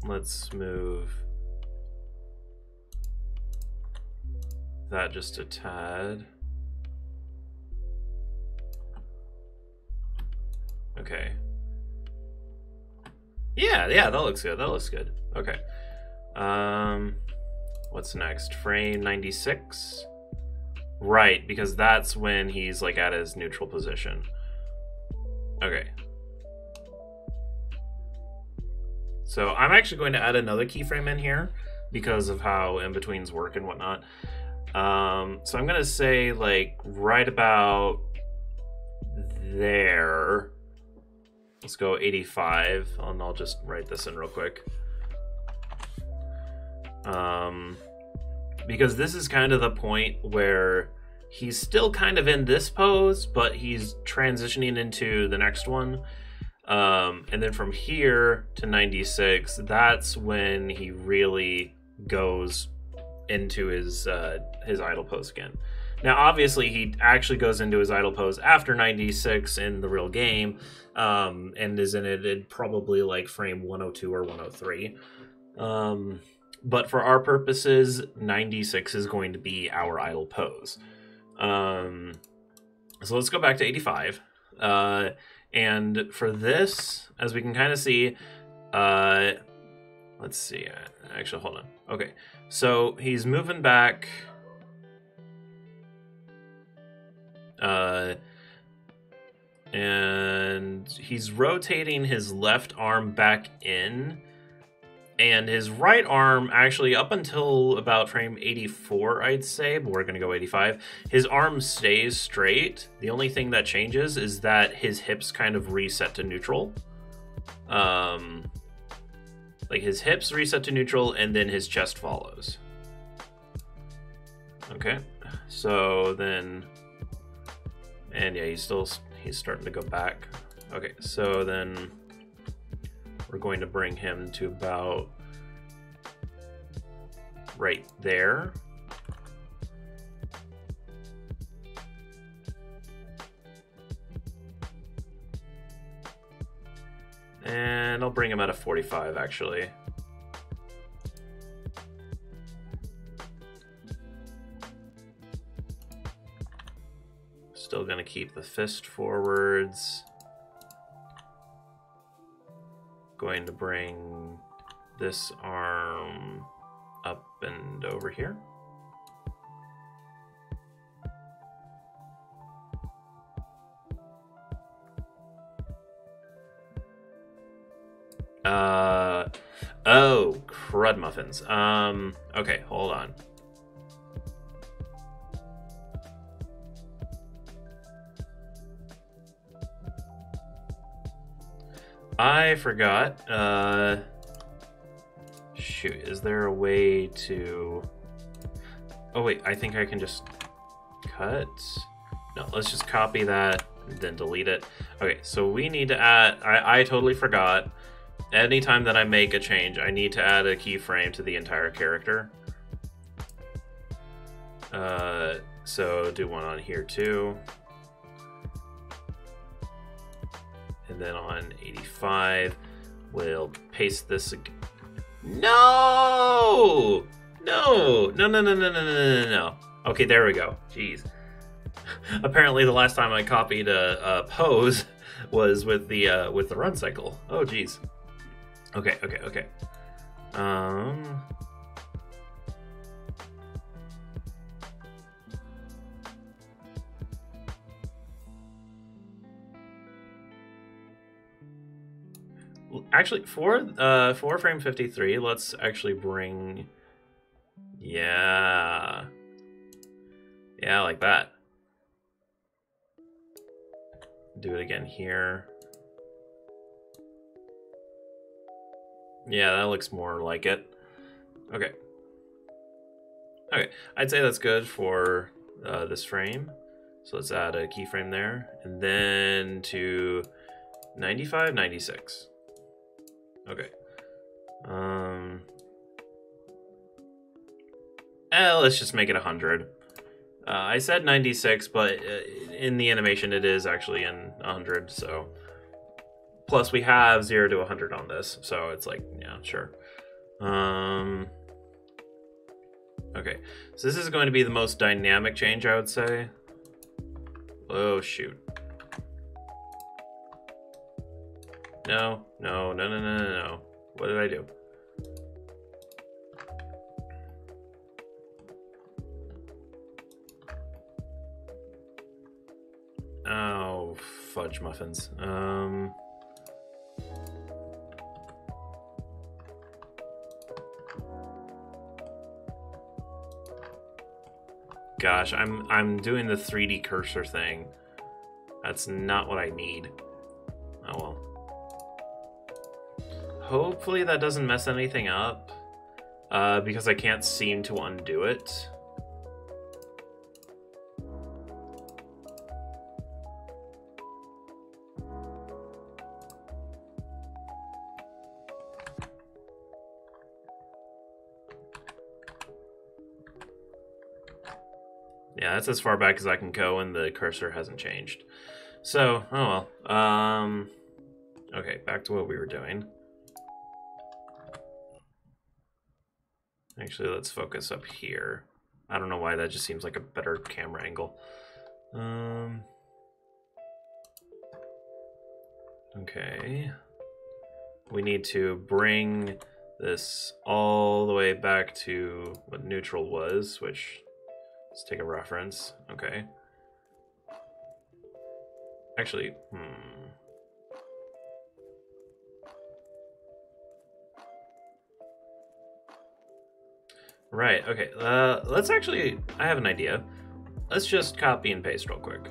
Speaker 1: Let's move that just a tad. Okay. Yeah, that looks good. That looks good. Okay. What's next? Frame 96. Right, because that's when he's like at his neutral position. Okay. So I'm actually going to add another keyframe in here because of how in-betweens work and whatnot. So I'm gonna say like right about there. Let's go 85, and I'll just write this in real quick. Because this is kind of the point where he's still kind of in this pose, but he's transitioning into the next one. And then from here to 96, that's when he really goes into his idle pose again. Now, obviously, he actually goes into his idle pose after 96 in the real game, and is in it at probably like frame 102 or 103. But for our purposes, 96 is going to be our idle pose. So let's go back to 85. And for this, as we can kind of see, let's see. Actually, hold on. Okay, so he's moving back. And he's rotating his left arm back in, and his right arm actually up until about frame 84, I'd say, but we're gonna go 85. His arm stays straight. The only thing that changes is that his hips kind of reset to neutral. Like his hips reset to neutral, and then his chest follows. Okay, so then, and yeah, he's starting to go back. Okay, so then we're going to bring him to about right there. And I'll bring him at a 45, actually. Still gonna keep the fist forwards. Going to bring this arm up and over here. Oh, crud muffins. Okay, hold on. I forgot. Shoot, is there a way to... Oh wait, I think I can just cut. No, let's just copy that and then delete it. Okay, so we need to add... I totally forgot. Anytime that I make a change, I need to add a keyframe to the entire character. So do one on here too. And then on 85, we'll paste this again. No! No. Okay, there we go. Jeez. Apparently the last time I copied a pose was with the run cycle. Oh, jeez. Okay. Actually, for frame 53, let's actually bring... Yeah. Yeah, like that. Do it again here. Yeah, that looks more like it. Okay. Okay, I'd say that's good for this frame. So let's add a keyframe there. And then to 95, 96. Okay. Let's just make it 100. I said 96, but in the animation it is actually in 100, so... Plus we have 0 to 100 on this, so it's like, yeah, sure. Okay, so this is going to be the most dynamic change, I would say. Oh, shoot. No. What did I do? Oh, fudge muffins. Gosh, I'm doing the 3D cursor thing. That's not what I need. Oh well. Hopefully that doesn't mess anything up, because I can't seem to undo it. Yeah, that's as far back as I can go, and the cursor hasn't changed. So, oh well. Okay, back to what we were doing. Actually, let's focus up here. I don't know why, that just seems like a better camera angle. Okay. We need to bring this all the way back to what neutral was, which... Let's take a reference. Okay. Actually, Right, okay. Let's actually... I have an idea. Let's just copy and paste real quick.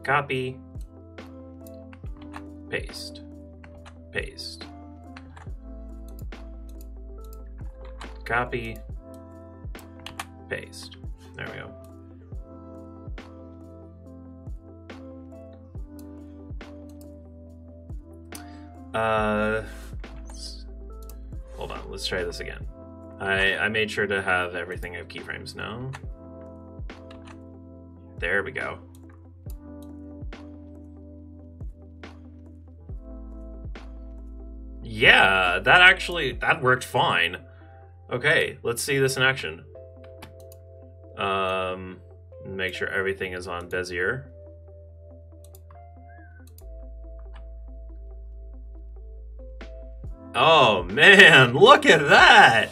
Speaker 1: Copy. Paste. Paste. Copy. Paste. There we go. Hold on, let's try this again. I made sure to have everything have keyframes now. There we go. Yeah, that worked fine. Okay, let's see this in action. Make sure everything is on Bezier. Oh man, look at that!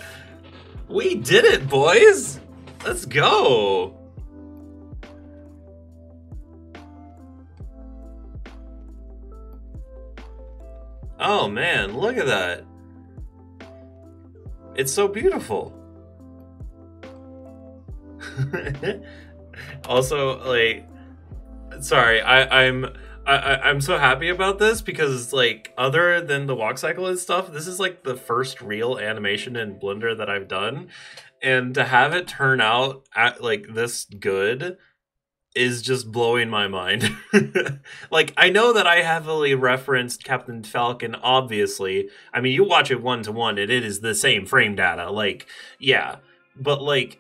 Speaker 1: We did it, boys! Let's go! Oh man, look at that! It's so beautiful! Also, like, sorry, I'm so happy about this because, like, other than the walk cycle and stuff, this is like the first real animation in Blender that I've done, and to have it turn out like this good is just blowing my mind. Like, I know that I heavily referenced Captain Falcon, obviously. I mean, you watch it 1-to-1 and it is the same frame data, like, yeah, but like,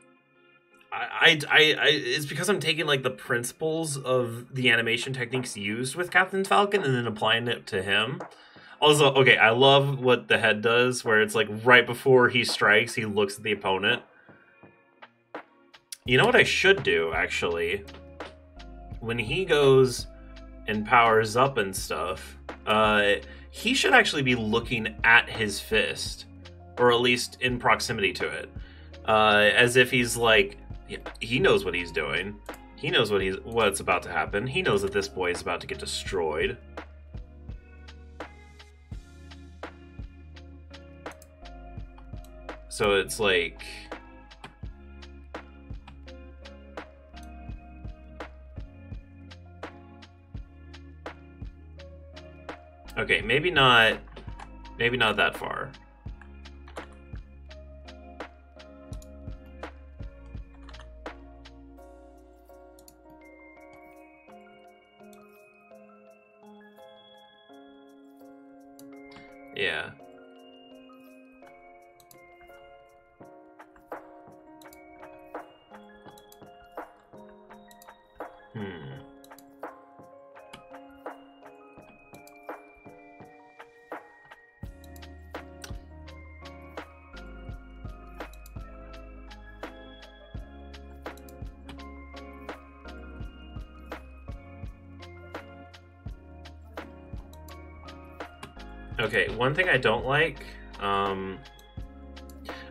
Speaker 1: it's because I'm taking like the principles of the animation techniques used with Captain Falcon and then applying it to him. Also, okay, I love what the head does, where it's like right before he strikes, he looks at the opponent. You know what I should do, actually? When he goes and powers up and stuff, he should actually be looking at his fist, or at least in proximity to it, as if he's like, he knows what he's doing. He knows what's about to happen. He knows that this boy is about to get destroyed. So it's like, Okay, maybe not that far. Yeah. Okay, one thing I don't like,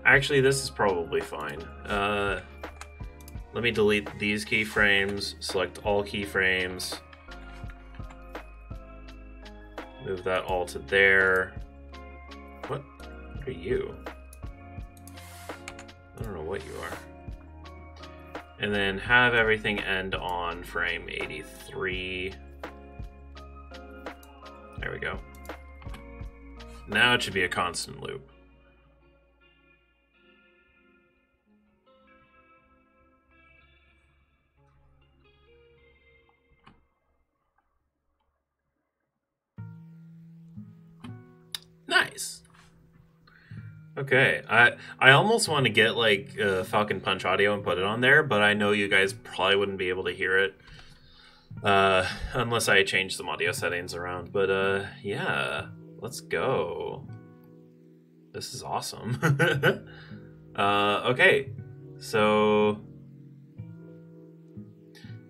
Speaker 1: actually this is probably fine. Let me delete these keyframes, select all keyframes, move that all to there. What are you? I don't know what you are. And then have everything end on frame 83. There we go. Now it should be a constant loop. Nice. Okay, I almost want to get like Falcon Punch audio and put it on there, but I know you guys probably wouldn't be able to hear it unless I change some audio settings around. But yeah, let's go. This is awesome. Okay, so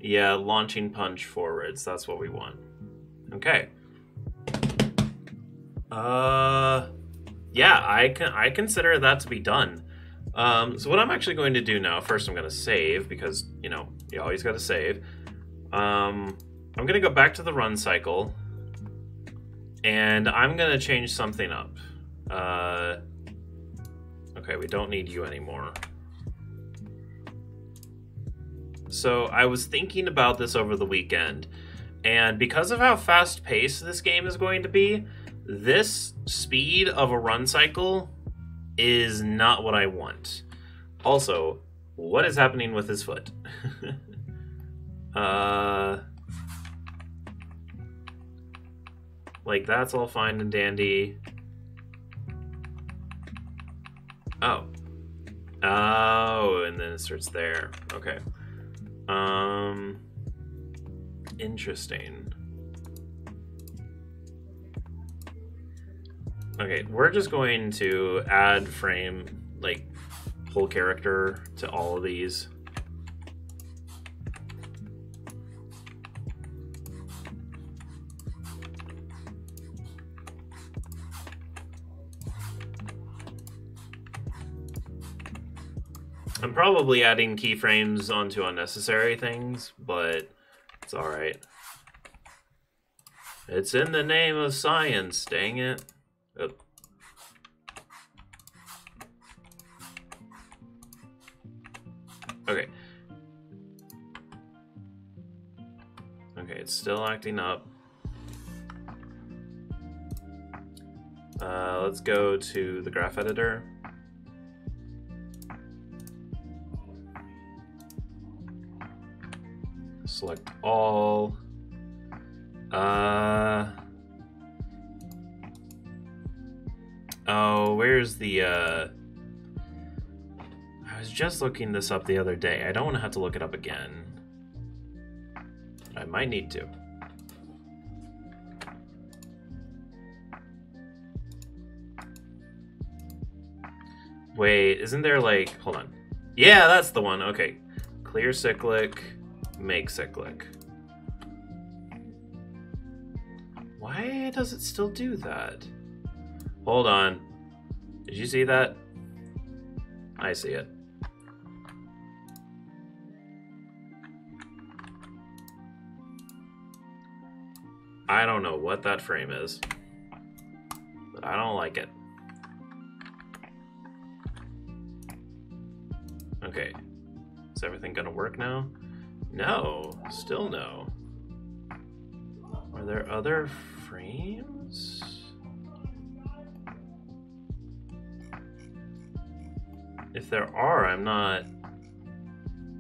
Speaker 1: yeah, launching punch forwards. That's what we want. Okay. Yeah, I consider that to be done. So what I'm actually going to do now, first I'm going to save, because, you know, you always got to save. I'm going to go back to the run cycle, and I'm going to change something up. Okay, we don't need you anymore. So I was thinking about this over the weekend, and because of how fast-paced this game is going to be, this speed of a run cycle is not what I want. Also, what is happening with his foot? Like, that's all fine and dandy. Oh. Oh, and then it starts there. Okay. Interesting. Okay, we're just going to add frame, like, whole character to all of these. I'm probably adding keyframes onto unnecessary things, but it's alright. It's in the name of science, dang it. Oh. Okay. Okay, it's still acting up. Let's go to the graph editor. Select all. Oh, where's the, I was just looking this up the other day. I don't want to have to look it up again. I might need to. Wait, isn't there like, hold on. Yeah, that's the one, okay. Clear cyclic, make cyclic. Why does it still do that? Hold on. Did you see that? I see it. I don't know what that frame is, but I don't like it. Okay. Is everything gonna work now? No. Still no. Are there other frames? If there are, I'm not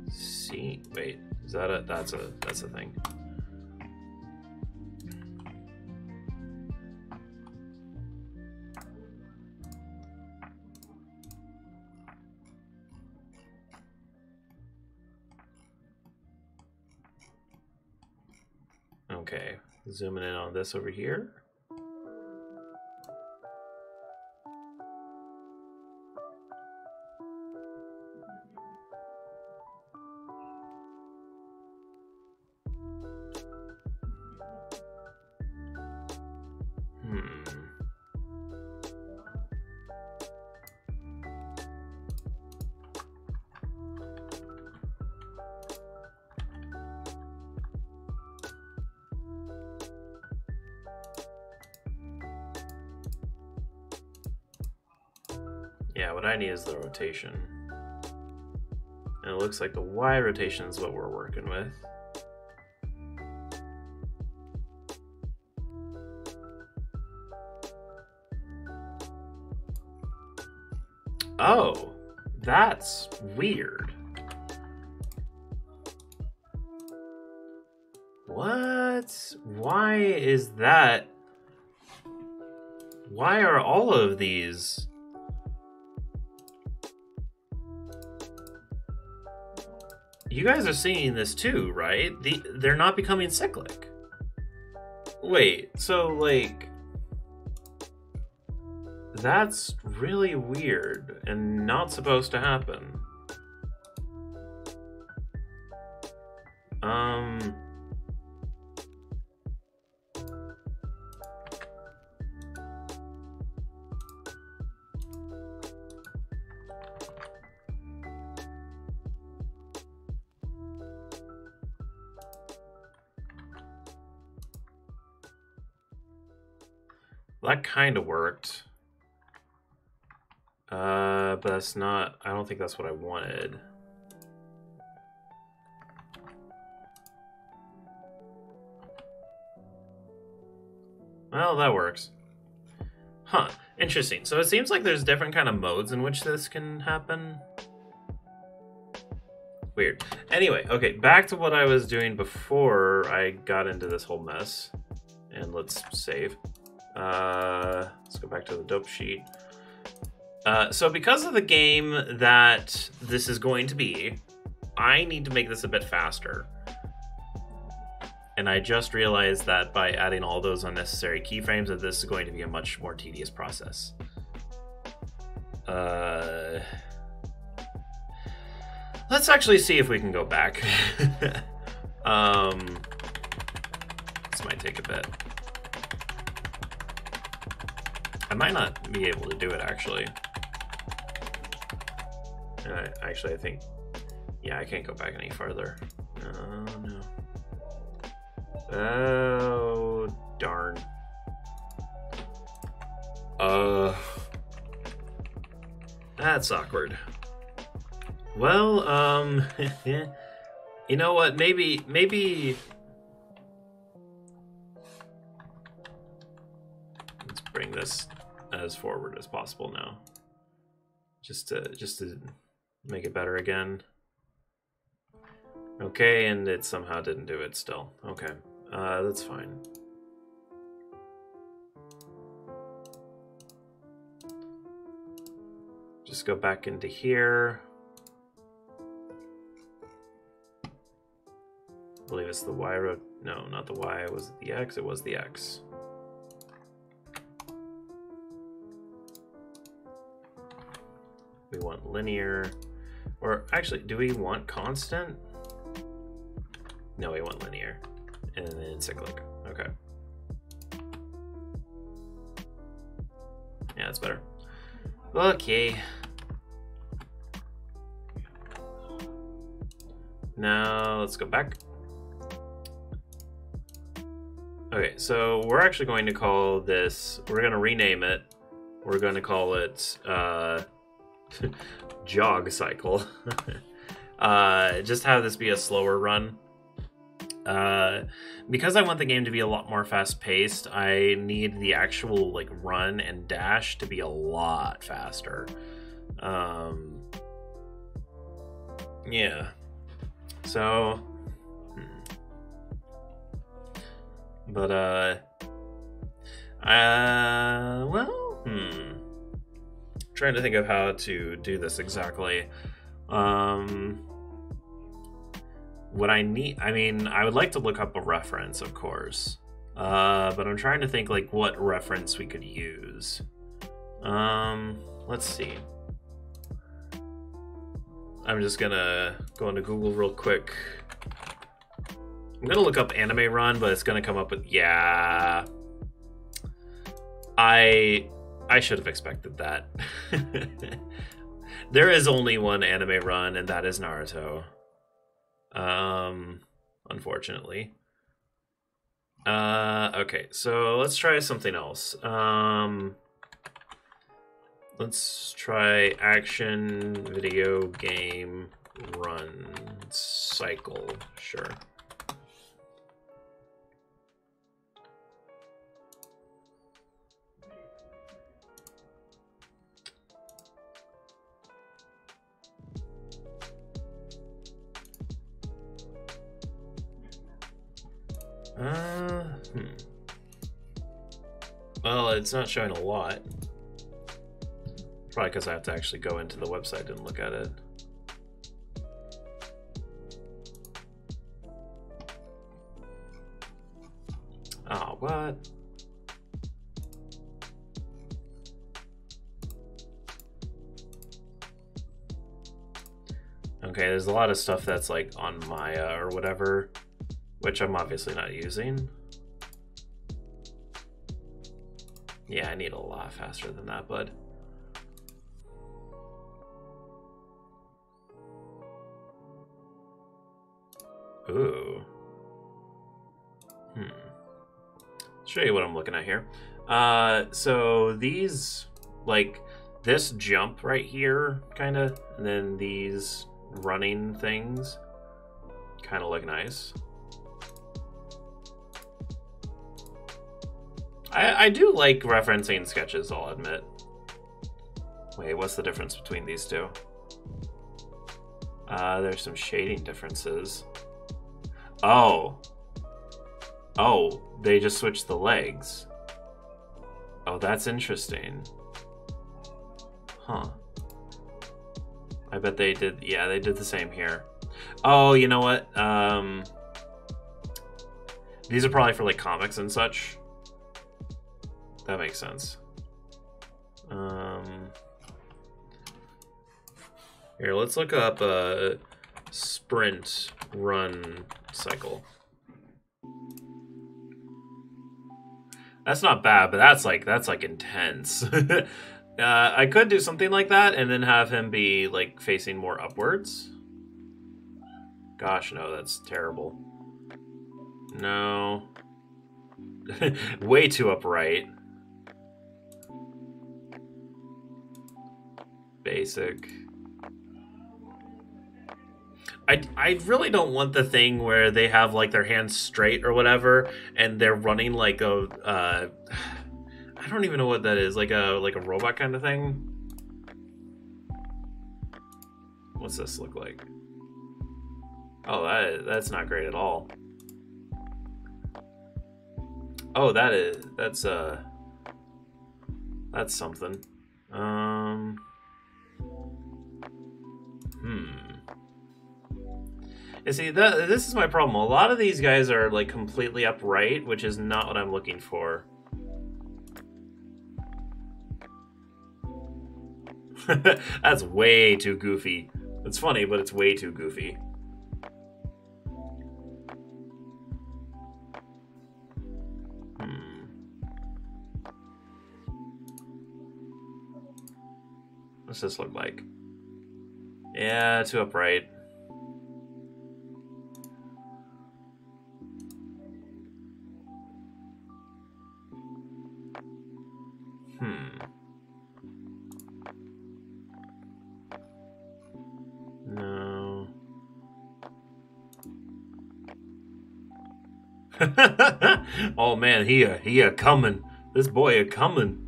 Speaker 1: seeing. Wait, is that a? That's a thing. Okay, zooming in on this over here. Yeah, what I need is the rotation. And it looks like the Y rotation is what we're working with. Oh, that's weird. What? Why is that? Why are all of these? You guys are seeing this too, right? They're not becoming cyclic. Wait, so like... That's really weird and not supposed to happen. That kind of worked. But that's not... I don't think that's what I wanted. Well, that works. Huh. Interesting. So it seems like there's different kind of modes in which this can happen. Weird. Anyway, okay, back to what I was doing before I got into this whole mess. And let's save. Let's go back to the dope sheet. So because of the game that this is going to be, I need to make this a bit faster. And I just realized that by adding all those unnecessary keyframes that this is going to be a much more tedious process. Let's actually see if we can go back. This might take a bit. I might not be able to do it, actually. Actually, I think... Yeah, I can't go back any farther. Oh, no. Oh, darn. That's awkward. Well, you know what? Maybe... Let's bring this as forward as possible now. Just to make it better again. Okay, and it somehow didn't do it still. Okay, that's fine. Just go back into here. I believe it's the Y road. No, not the Y. Was it the X? It was the X. We want linear. Or actually, do we want constant? No, we want linear. And then cyclic. Okay. Yeah, that's better. Okay. Now let's go back. Okay, so we're actually going to call this, we're going to rename it. We're going to call it jog cycle. Just have this be a slower run. because I want the game to be a lot more fast-paced, I need the actual like run and dash to be a lot faster. Yeah. So, but well, trying to think of how to do this exactly. What I need, I mean, I would like to look up a reference, of course, but I'm trying to think like what reference we could use. Let's see. I'm just gonna go into Google real quick. I'm gonna look up anime run, but it's gonna come up with, yeah. I should have expected that. There is only one anime run, and that is Naruto. Unfortunately. Okay, so let's try something else. Let's try action video game run cycle. Sure. Well, it's not showing a lot. Probably because I have to actually go into the website and look at it. Oh, what? Okay, there's a lot of stuff that's like on Maya or whatever, which I'm obviously not using. Yeah, I need a lot faster than that, bud. Ooh. Show you what I'm looking at here. So these, like, this jump right here, kind of, and then these running things kind of look nice. I do like referencing sketches, I'll admit. Wait, what's the difference between these two? There's some shading differences. Oh. Oh, they just switched the legs. Oh, that's interesting. Huh. I bet they did, yeah, they did the same here. Oh, you know what? These are probably for like comics and such. That makes sense. Here, let's look up a sprint run cycle. That's not bad, but that's like intense. I could do something like that and then have him be like facing more upwards. Gosh, no, that's terrible. No. Way too upright. Basic. I really don't want the thing where they have like their hands straight or whatever and they're running like a I don't even know what that is, like a robot kind of thing. What's this look like? Oh, that's not great at all. Oh, that's something. You see, this is my problem. A lot of these guys are like completely upright, which is not what I'm looking for. That's way too goofy. It's funny, but it's way too goofy. What's this look like? Yeah, too upright. No. Oh man, he a coming. This boy a coming.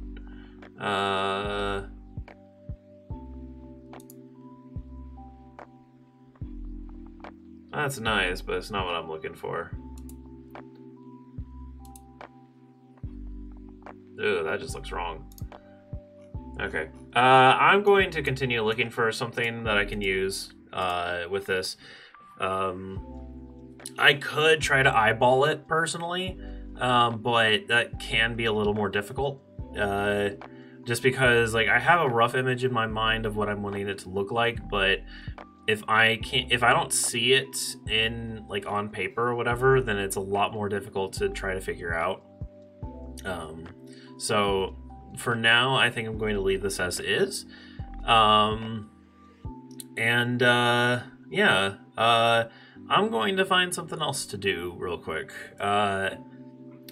Speaker 1: That's nice, but it's not what I'm looking for. Ew, that just looks wrong. Okay. I'm going to continue looking for something that I can use with this. I could try to eyeball it personally, but that can be a little more difficult. Just because, like, I have a rough image in my mind of what I'm wanting it to look like, but if I don't see it in, like, on paper or whatever, then it's a lot more difficult to try to figure out. So for now, I think I'm going to leave this as is. Yeah. I'm going to find something else to do real quick.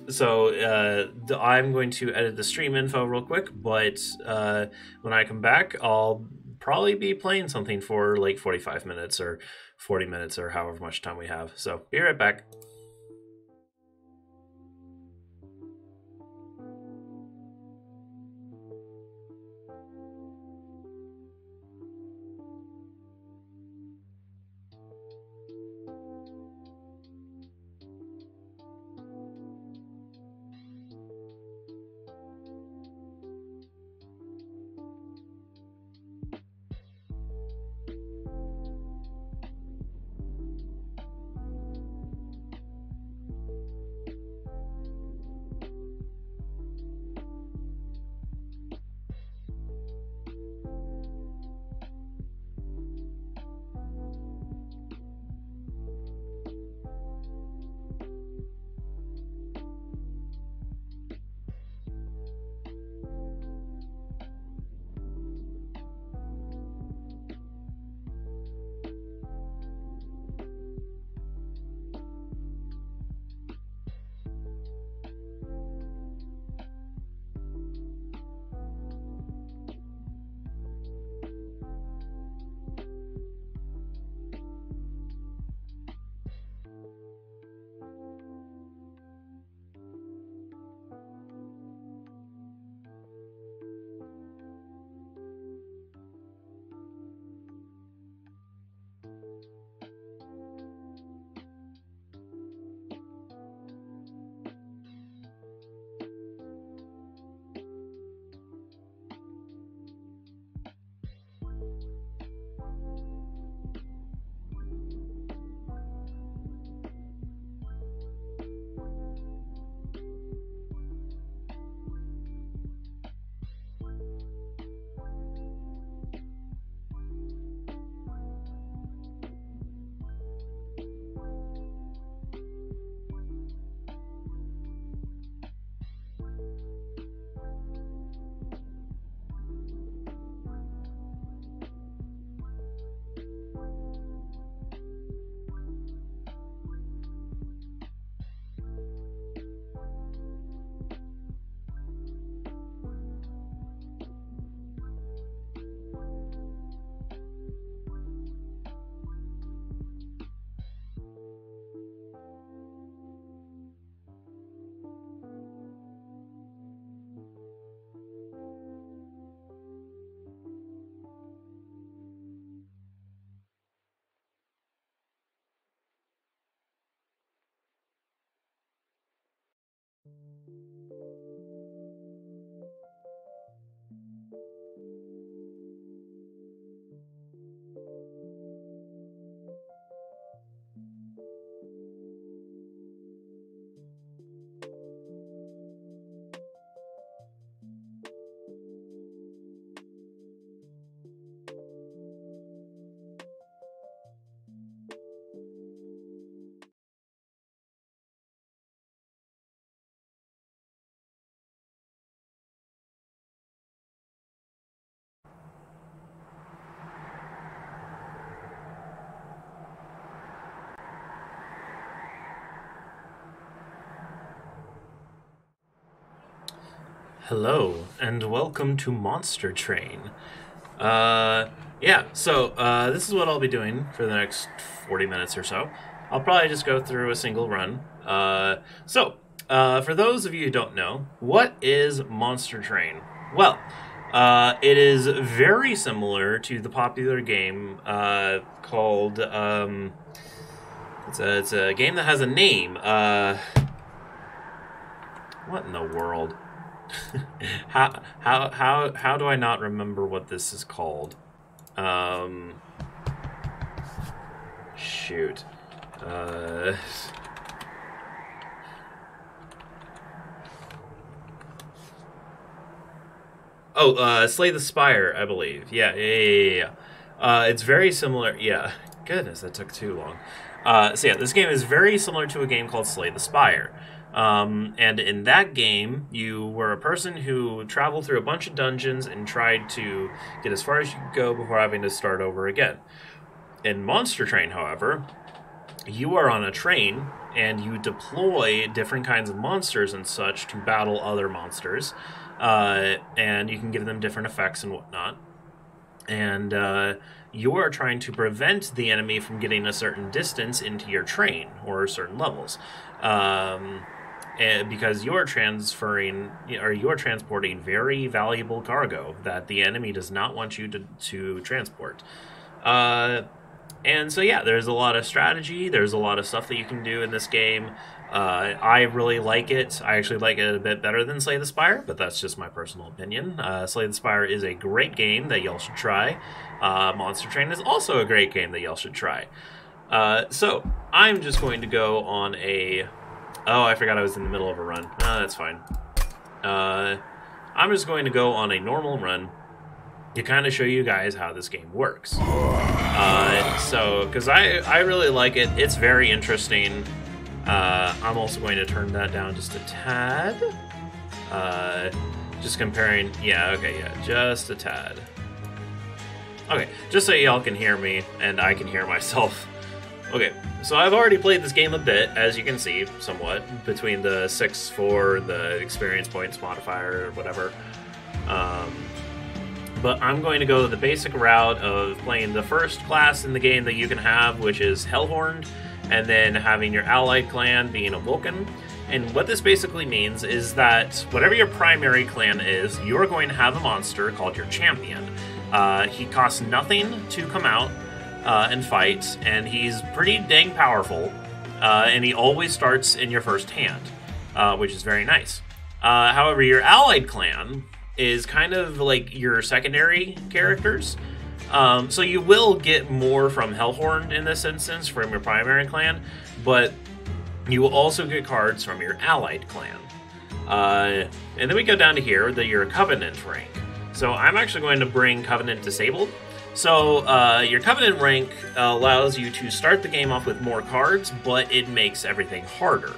Speaker 1: So I'm going to edit the stream info real quick, but when I come back, I'll probably be playing something for like 45 minutes or 40 minutes or however much time we have. So be right back. Hello, and welcome to Monster Train. Yeah, so this is what I'll be doing for the next 40 minutes or so. I'll probably just go through a single run. For those of you who don't know, what is Monster Train? Well, it is very similar to the popular game called... It's a game that has a name. What in the world? how do I not remember what this is called? Shoot. Slay the Spire, I believe. Yeah. It's very similar. Yeah. Goodness, that took too long. This game is very similar to a game called Slay the Spire. And in that game, you were a person who traveled through a bunch of dungeons and tried to get as far as you could go before having to start over again. In Monster Train, however, you are on a train and you deploy different kinds of monsters and such to battle other monsters. And you can give them different effects and whatnot. And you are trying to prevent the enemy from getting a certain distance into your train or certain levels. Because you're transporting very valuable cargo that the enemy does not want you to transport. And so yeah, there's a lot of strategy. There's a lot of stuff that you can do in this game. I really like it. I actually like it a bit better than Slay the Spire, but that's just my personal opinion. Slay the Spire is a great game that y'all should try. Monster Train is also a great game that y'all should try. So I'm just going to go on a... Oh, I forgot I was in the middle of a run. That's fine. I'm just going to go on a normal run to kind of show you guys how this game works. Because I really like it. It's very interesting. I'm also going to turn that down just a tad. Just comparing... just a tad. Okay, just so y'all can hear me and I can hear myself. Okay, so I've already played this game a bit, as you can see, somewhat, between the 6-4, the experience points modifier, or whatever. But I'm going to go the basic route of playing the first class in the game that you can have, which is Hellhorned, and then having your allied clan being a Vulcan. And what this basically means is that whatever your primary clan is, you're going to have a monster called your champion. He costs nothing to come out and fight, and he's pretty dang powerful, and he always starts in your first hand, which is very nice. However, your allied clan is kind of like your secondary characters, so you will get more from Hellhorn in this instance from your primary clan, but you will also get cards from your allied clan. And then we go down to here, your Covenant rank. So I'm actually going to bring Covenant disabled. So your Covenant rank allows you to start the game off with more cards, but it makes everything harder.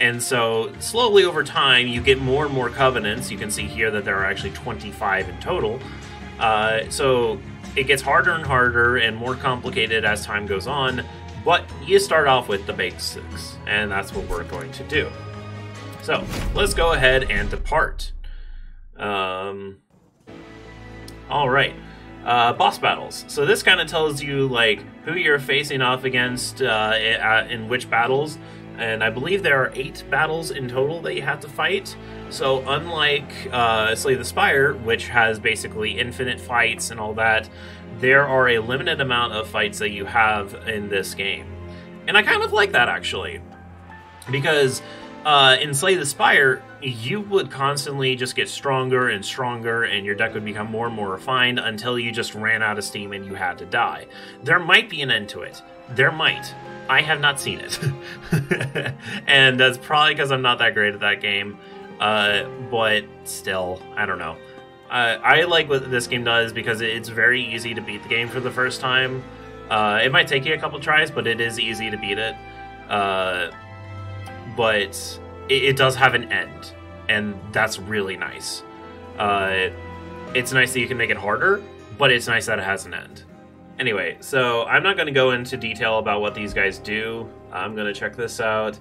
Speaker 1: And so slowly over time, you get more and more Covenants. You can see here that there are actually 25 in total. So it gets harder and harder and more complicated as time goes on, but you start off with the basics, and that's what we're going to do. So let's go ahead and depart. Alright, boss battles. So this kind of tells you like who you're facing off against in which battles, and I believe there are 8 battles in total that you have to fight. So unlike Slay the Spire, which has basically infinite fights and all that, there are a limited amount of fights that you have in this game. And I kind of like that, actually, because in Slay the Spire, you would constantly just get stronger and stronger, and your deck would become more and more refined until you just ran out of steam and you had to die. There might be an end to it. There might. I have not seen it. And that's probably because I'm not that great at that game. But still, I don't know. I like what this game does because it's very easy to beat the game for the first time. It might take you a couple tries, but it is easy to beat it. But it does have an end, and that's really nice. It's nice that you can make it harder, but it's nice that it has an end. Anyway, so I'm not going to go into detail about what these guys do. I'm going to check this out.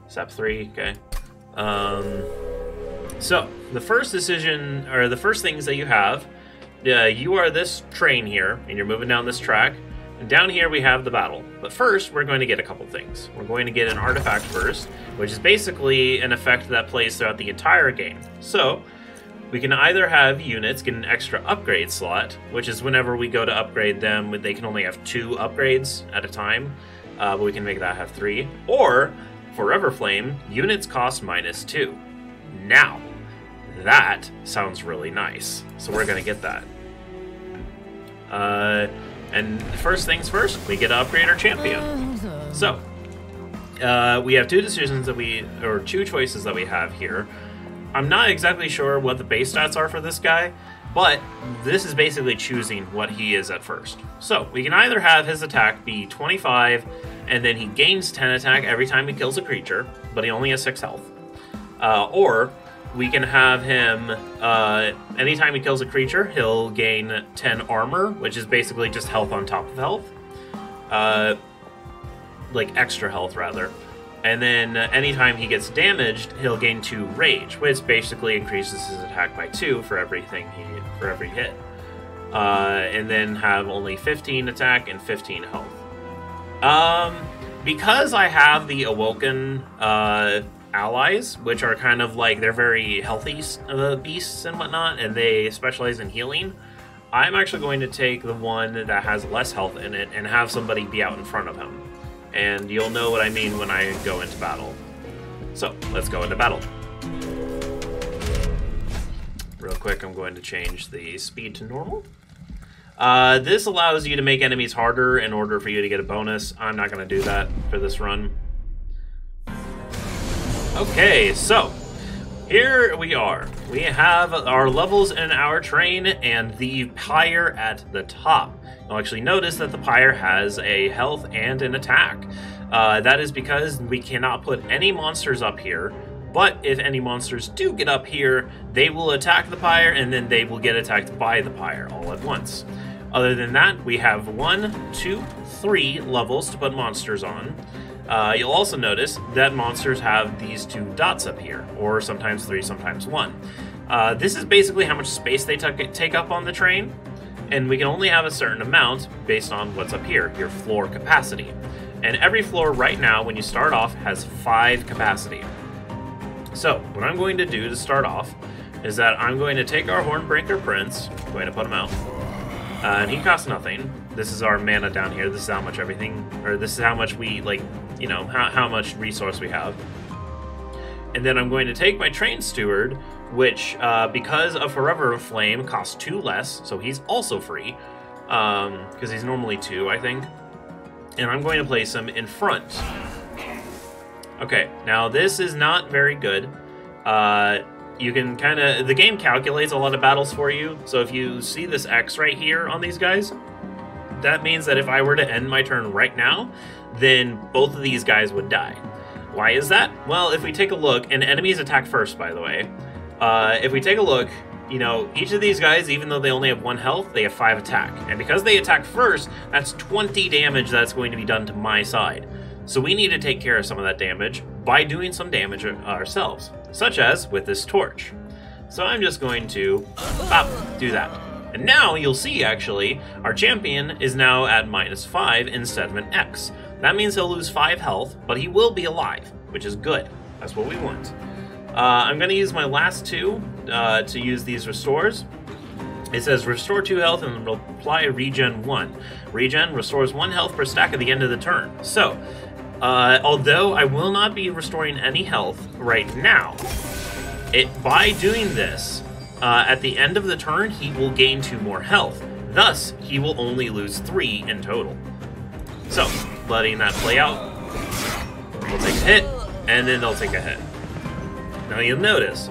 Speaker 1: Step 3, okay. So, the first decision, or the first things that you have, you are this train here, and you're moving down this track. And down here we have the battle. But first, we're going to get a couple things. We're going to get an artifact first, which is basically an effect that plays throughout the entire game. So, we can either have units get an extra upgrade slot, which is whenever we go to upgrade them, they can only have 2 upgrades at a time, but we can make that have 3. Or, Forever Flame, units cost -2. Now, that sounds really nice. So we're going to get that. And first things first, we get to upgrade our champion. So, we have 2 decisions that or 2 choices that we have here. I'm not exactly sure what the base stats are for this guy, but this is basically choosing what he is at first. So, we can either have his attack be 25, and then he gains 10 attack every time he kills a creature, but he only has 6 health. Or, we can have him, anytime he kills a creature, he'll gain 10 armor, which is basically just health on top of health. Like extra health, rather. And then anytime he gets damaged, he'll gain 2 rage, which basically increases his attack by 2 for every hit. And then have only 15 attack and 15 health. Because I have the Awoken allies, which are kind of like, they're very healthy beasts and whatnot, and they specialize in healing, I'm actually going to take the one that has less health in it and have somebody be out in front of him. And you'll know what I mean when I go into battle. So, let's go into battle. Real quick, I'm going to change the speed to normal. This allows you to make enemies harder in order for you to get a bonus. I'm not going to do that for this run. Okay, so here we are. We have our levels in our train and the pyre at the top. You'll actually notice that the pyre has a health and an attack. That is because we cannot put any monsters up here, but if any monsters do get up here, they will attack the pyre and then they will get attacked by the pyre all at once. Other than that, we have 1, 2, 3 levels to put monsters on. You'll also notice that monsters have these 2 dots up here, or sometimes 3, sometimes 1. This is basically how much space they take up on the train, and we can only have a certain amount based on what's up here, your floor capacity. And every floor right now, when you start off, has 5 capacity. So, what I'm going to do to start off is that I'm going to take our Hornbreaker Prince, I'm going to put him out, and he costs nothing. This is our mana down here. This is how much this is how much we, like, you know, how much resource we have. And then I'm going to take my Train Steward, which, because of Forever Flame, costs 2 less, so he's also free, because he's normally 2, I think. And I'm going to place him in front. Okay, now this is not very good. You can kind of, the game calculates a lot of battles for you, so if you see this X right here on these guys, that means that if I were to end my turn right now, then both of these guys would die. Why is that? Well, if we take a look, and enemies attack first, by the way. If we take a look, you know, each of these guys, even though they only have 1 health, they have 5 attack. And because they attack first, that's 20 damage that's going to be done to my side. So we need to take care of some of that damage by doing some damage ourselves, such as with this torch. So I'm just going to do that. And now you'll see, actually, our champion is now at -5 instead of an X. That means he'll lose 5 health, but he will be alive, which is good. That's what we want. I'm going to use my last 2 to use these restores. It says restore 2 health and apply regen 1. Regen restores 1 health per stack at the end of the turn. So, although I will not be restoring any health right now, by doing this, at the end of the turn, he will gain 2 more health. Thus, he will only lose 3 in total. So, letting that play out, they'll take a hit, and then they'll take a hit. Now you'll notice,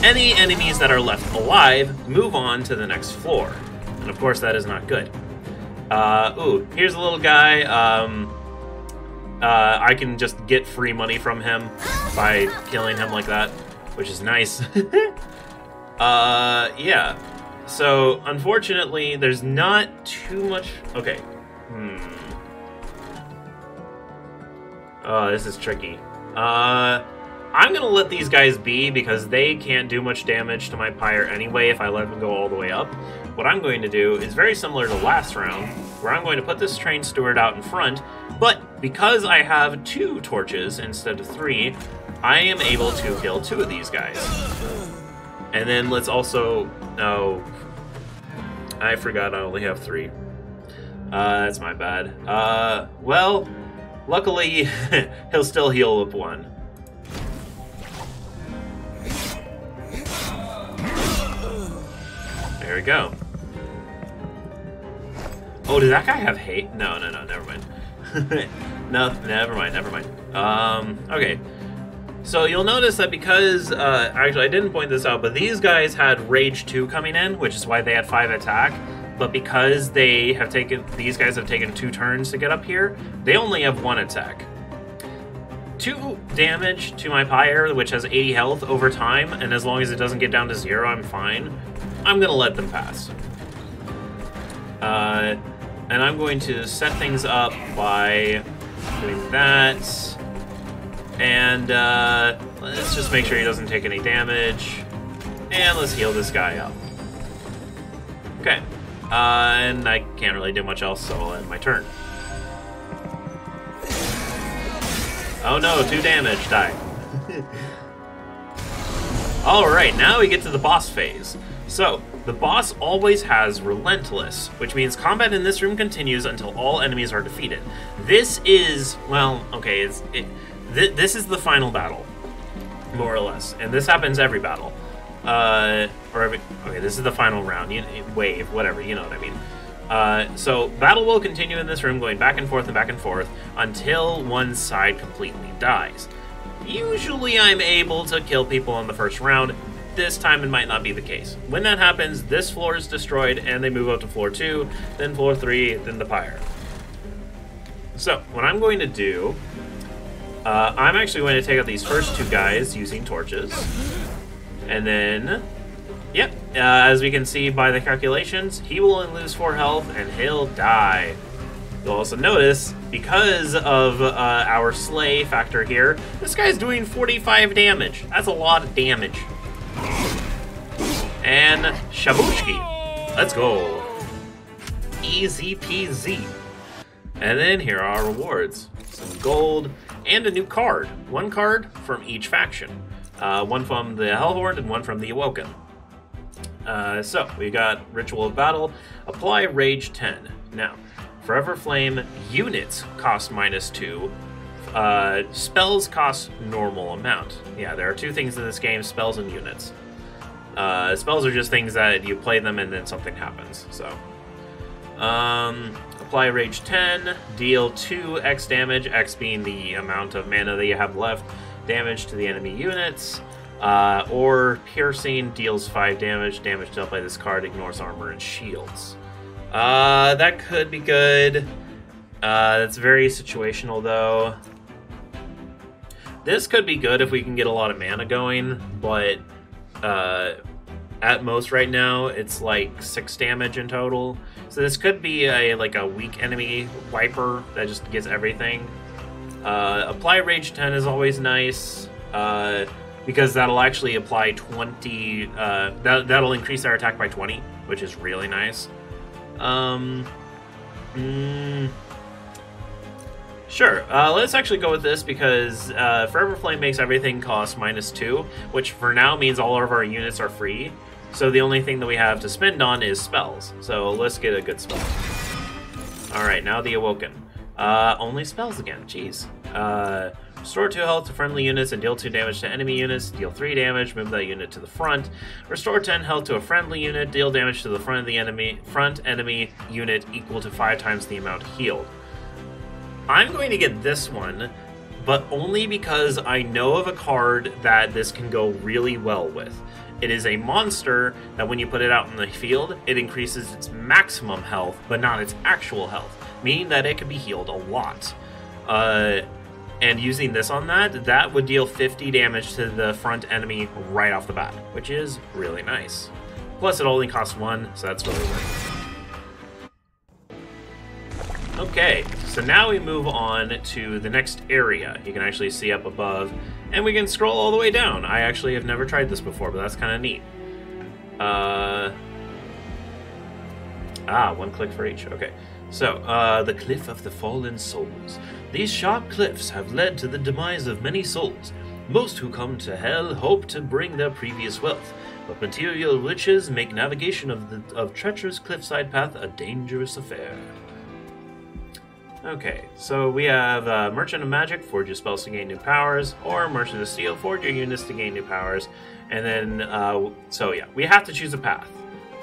Speaker 1: any enemies that are left alive move on to the next floor. And of course that is not good. Ooh, here's a little guy. I can just get free money from him by killing him like that, which is nice. Yeah. So, unfortunately, there's not too much... Okay. Oh, this is tricky. I'm going to let these guys be because they can't do much damage to my Pyre anyway if I let them go all the way up. What I'm going to do is very similar to last round, where I'm going to put this Train Steward out in front, but because I have 2 torches instead of 3, I am able to kill 2 of these guys. And then let's also... Oh, I forgot I only have 3. That's my bad. Well, luckily, he'll still heal with 1. There we go. Oh, did that guy have hate? No, never mind. No, never mind. Okay. So you'll notice that because, actually I didn't point this out, but these guys had Rage 2 coming in, which is why they had 5 attack. But because these guys have taken 2 turns to get up here, they only have 1 attack. 2 damage to my Pyre, which has 80 health over time, and as long as it doesn't get down to 0, I'm fine. I'm gonna let them pass. And I'm going to set things up by doing that. And let's just make sure he doesn't take any damage. And let's heal this guy up. Okay. And I can't really do much else, so I'll end my turn. Oh no, 2 damage, die. Alright, now we get to the boss phase. So, the boss always has Relentless, which means combat in this room continues until all enemies are defeated. This is, well, okay, this is the final battle, more or less, and this happens every battle. Okay, this is the final round, wave, whatever, you know what I mean. So, battle will continue in this room, going back and forth until one side completely dies. Usually I'm able to kill people on the first round. This time it might not be the case. When that happens, this floor is destroyed and they move up to floor 2, then floor 3, then the Pyre. So, what I'm going to do, I'm actually going to take out these first 2 guys using torches. And then, yep, as we can see by the calculations, he will only lose 4 health and he'll die. You'll also notice, because of our slay factor here, this guy's doing 45 damage. That's a lot of damage. And shabushki. Let's go. Easy peasy. And then here are our rewards. Some gold and a new card. 1 card from each faction. 1 from the Hellhorde and 1 from the Awoken. So, we got Ritual of Battle. Apply Rage 10. Now, Forever Flame units cost -2. Spells cost normal amount. Yeah, there are 2 things in this game, spells and units. Spells are just things that you play them and then something happens, so. Apply Rage 10, deal 2 X damage, X being the amount of mana that you have left, damage to the enemy units, or Piercing deals 5 damage, damage dealt by this card ignores armor and shields. That could be good. That's very situational though. This could be good if we can get a lot of mana going, but at most right now it's like 6 damage in total. So this could be like a weak enemy wiper that just gets everything. Apply Rage 10 is always nice, because that'll actually apply 20, that'll increase our attack by 20, which is really nice. Sure, let's actually go with this because Forever Flame makes everything cost -2, which for now means all of our units are free. So the only thing that we have to spend on is spells. So let's get a good spell. Alright, now the Awoken. Only spells again, jeez. Restore 2 health to friendly units and deal 2 damage to enemy units. Deal 3 damage, move that unit to the front. Restore 10 health to a friendly unit, deal damage to the front of the enemy unit equal to 5 times the amount healed. I'm going to get this one, but only because I know of a card that this can go really well with. It is a monster that when you put it out in the field, it increases its maximum health, but not its actual health, meaning that it can be healed a lot. And using this on that would deal 50 damage to the front enemy right off the bat, which is really nice. Plus, it only costs 1, so that's really worth it. Okay, so now we move on to the next area. You can actually see up above, and we can scroll all the way down. I actually have never tried this before, but that's kind of neat. One click for each. Okay. So, the Cliff of the Fallen Souls. These sharp cliffs have led to the demise of many souls. Most who come to Hell hope to bring their previous wealth, but material riches make navigation of treacherous cliffside path a dangerous affair. Okay, so we have Merchant of Magic, forge your spells to gain new powers, or Merchant of Steel, forge your units to gain new powers. And then, so yeah, we have to choose a path.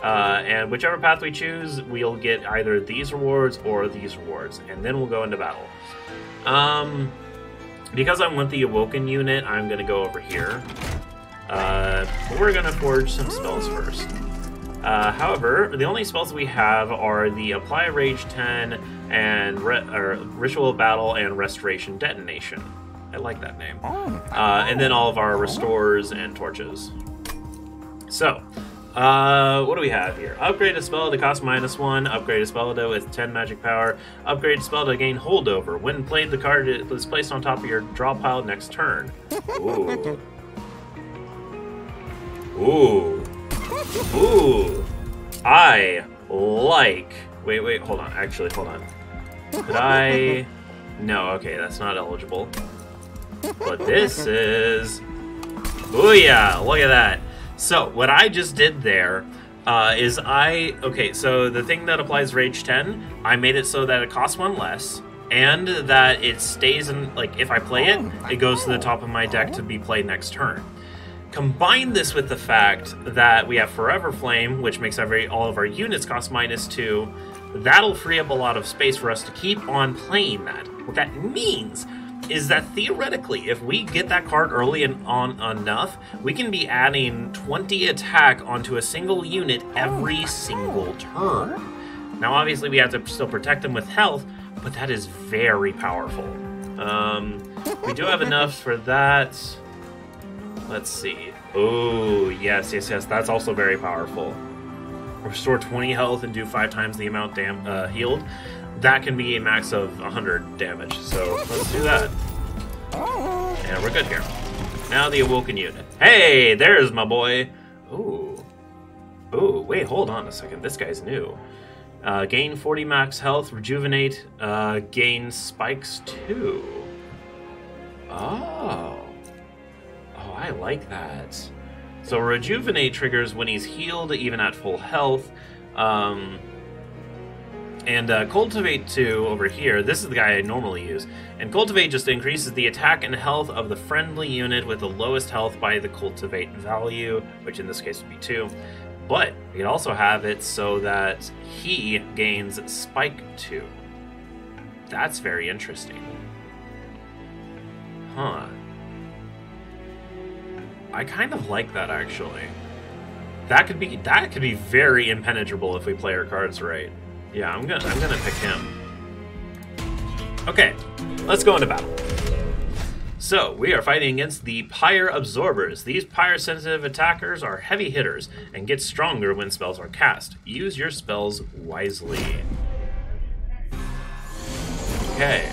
Speaker 1: And whichever path we choose, we'll get either these rewards or these rewards, and then we'll go into battle. Because I want the Awoken unit, I'm going to go over here. But we're going to forge some spells first. However, the only spells we have are the Apply Rage 10 and Ritual Battle and Restoration Detonation. I like that name. And then all of our Restores and Torches. So, what do we have here? Upgrade a spell to cost -1, upgrade a spell to with 10 magic power, upgrade a spell to gain holdover. When played, the card is placed on top of your draw pile next turn. Ooh. Ooh. Ooh. I like... Wait, hold on. Actually, hold on. Could I... No, okay, that's not eligible. But this is... Booyah! Look at that. So, what I just did there is okay, so the thing that applies Rage 10, I made it so that it costs 1 less, and that it stays in, like, if I play it, it goes to the top of my deck to be played next turn. Combine this with the fact that we have Forever Flame, which makes all of our units cost -2, that'll free up a lot of space for us to keep on playing that. What that means is that theoretically, if we get that card early and on enough, we can be adding 20 attack onto a single unit every single turn. Now, obviously, we have to still protect them with health, but that is very powerful. We do have enough for that. Let's see. Oh, yes, that's also very powerful. Restore 20 health and do 5 times the amount healed. That can be a max of 100 damage, so let's do that. And we're good here. Now the Awoken unit. Hey, there's my boy. Ooh. Ooh, wait, hold on a second. This guy's new. Gain 40 max health, rejuvenate, gain spikes 2. Oh. Oh, I like that. So rejuvenate triggers when he's healed, even at full health. And Cultivate 2 over here, this is the guy I normally use. And Cultivate just increases the attack and health of the friendly unit with the lowest health by the Cultivate value, which in this case would be 2. But we can also have it so that he gains Spike 2. That's very interesting. Huh. I kind of like that, actually. That could be very impenetrable if we play our cards right. Yeah, I'm gonna pick him. Okay, let's go into battle. So, we are fighting against the Pyre Absorbers. These pyre-sensitive attackers are heavy hitters and get stronger when spells are cast. Use your spells wisely. Okay.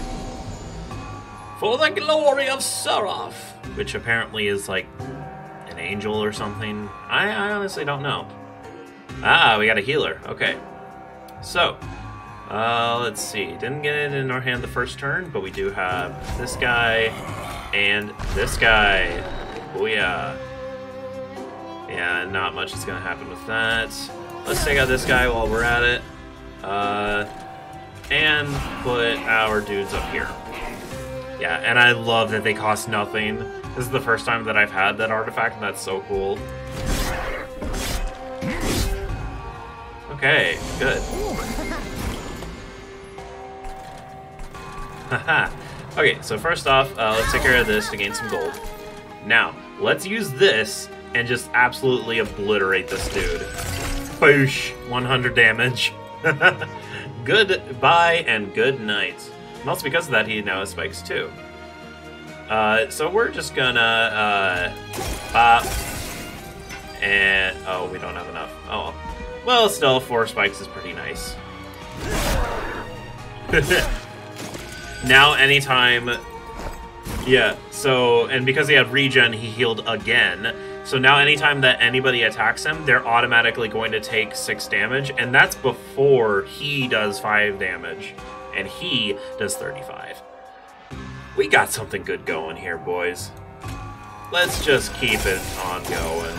Speaker 1: For the glory of Seraph, which apparently is like an angel or something. I honestly don't know. Ah, we got a healer. Okay. So, let's see. Didn't get it in our hand the first turn, but we do have this guy and this guy. Oh yeah. Yeah, not much is going to happen with that. Let's take out this guy while we're at it. And put our dudes up here. Yeah, and I love that they cost nothing. This is the first time that I've had that artifact, and that's so cool. Okay, good. Haha. Okay, so first off, let's take care of this to gain some gold. Now, let's use this and just absolutely obliterate this dude. Boosh! 100 damage. Goodbye and good night. And also because of that, he now has spikes too. So we're just gonna pop. And oh, we don't have enough. Oh, well, still 4 spikes is pretty nice. Now anytime... Yeah, so... And because he had regen, he healed again. So now anytime that anybody attacks him, they're automatically going to take 6 damage. And that's before he does 5 damage. And he does 35. We got something good going here, boys. Let's just keep it on going.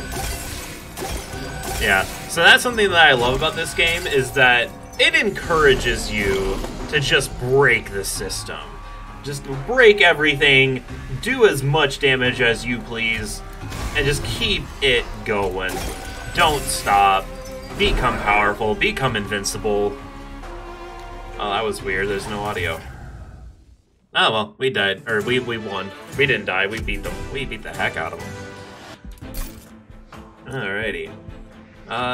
Speaker 1: Yeah, so that's something that I love about this game, is that it encourages you to just break the system. Just break everything, do as much damage as you please, and just keep it going. Don't stop. Become powerful. Become invincible. Oh, that was weird. There's no audio. Oh, well, we died. Or, we won. We didn't die. We beat them. We beat the heck out of them. Alrighty.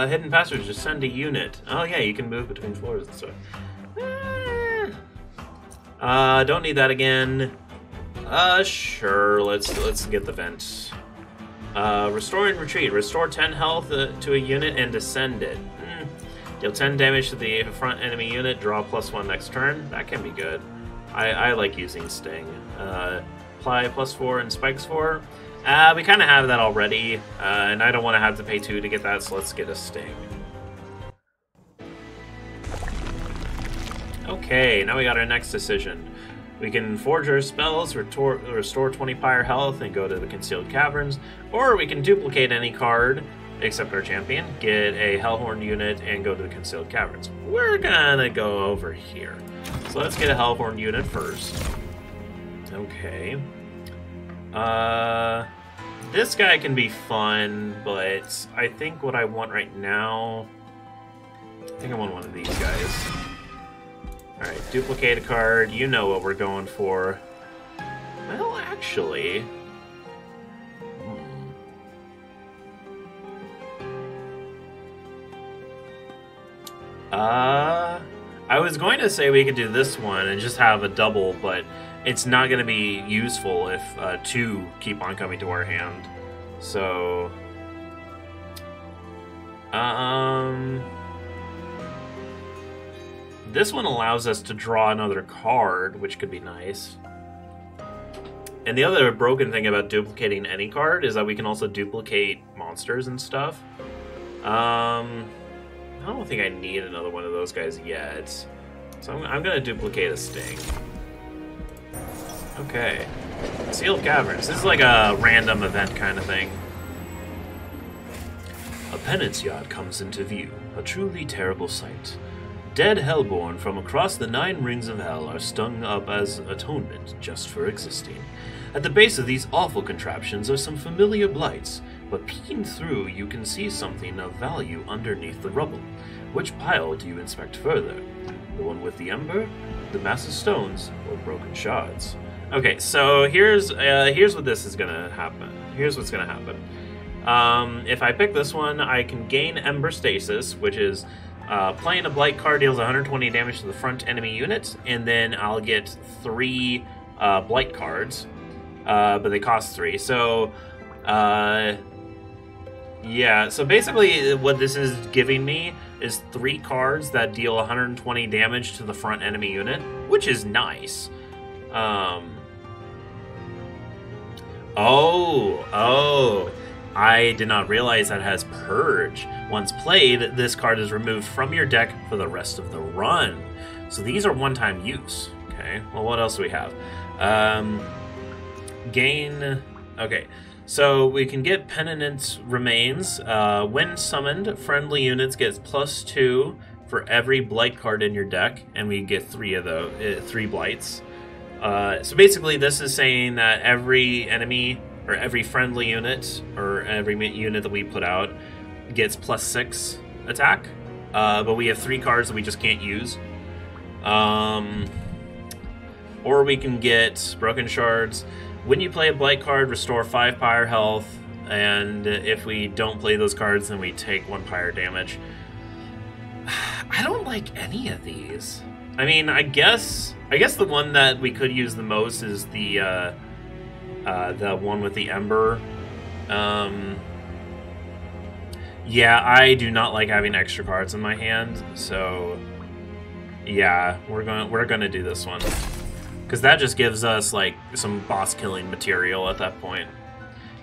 Speaker 1: Hidden passage. Just send a unit. Oh, yeah, you can move between floors and stuff. Don't need that again. Sure. Let's get the vent. Restore and retreat. Restore 10 health to a unit and descend it. Deal 10 damage to the front enemy unit. Draw +1 next turn. That can be good. I like using Sting. Apply +4 and spikes 4. We kind of have that already, and I don't want to have to pay 2 to get that, so let's get a Sting. Okay, now we got our next decision. We can forge our spells, restore 20 pyre health, and go to the Concealed Caverns, or we can duplicate any card, except our champion, get a Hellhorn unit, and go to the Concealed Caverns. We're gonna go over here. So let's get a Hellhorn unit first. Okay. This guy can be fun, but I think what I want right now... I think I want one of these guys. Alright, duplicate a card. You know what we're going for. Well, actually... I was going to say we could do this one and just have a double, but it's not going to be useful if 2 keep on coming to our hand. So... This one allows us to draw another card, which could be nice. And the other broken thing about duplicating any card is that we can also duplicate monsters and stuff. I don't think I need another one of those guys yet. So I'm going to duplicate a Sting. Okay. Sealed Caverns. This is like a random event kind of thing. A penance yard comes into view. A truly terrible sight. Dead Hellborn from across the 9 rings of hell are stung up as atonement just for existing. At the base of these awful contraptions are some familiar blights, but peeking through you can see something of value underneath the rubble. Which pile do you inspect further? The one with the ember, the massive stones, or broken shards? Okay, so here's what this is gonna happen. Here's what's gonna happen. If I pick this one, I can gain Ember Stasis, which is playing a Blight card deals 120 damage to the front enemy unit, and then I'll get 3 Blight cards, but they cost 3. So, yeah, so basically what this is giving me is 3 cards that deal 120 damage to the front enemy unit, which is nice. Oh, I did not realize that has Purge. Once played, this card is removed from your deck for the rest of the run. So these are one-time use. Okay, well, what else do we have? Gain... Okay, so we can get Penitent Remains. When summoned, friendly units get +2 for every Blight card in your deck, and we get 3 of those, 3 Blights. So basically, this is saying that every enemy, or every friendly unit, or every unit that we put out gets +6 attack. But we have 3 cards that we just can't use. Or we can get Broken Shards. When you play a Blight card, restore 5 pyre health, and if we don't play those cards, then we take 1 pyre damage. I don't like any of these. I mean, I guess the one that we could use the most is the one with the Ember. Yeah, I do not like having extra cards in my hand, so Yeah, we're gonna do this one. Because that just gives us, like, some boss-killing material at that point.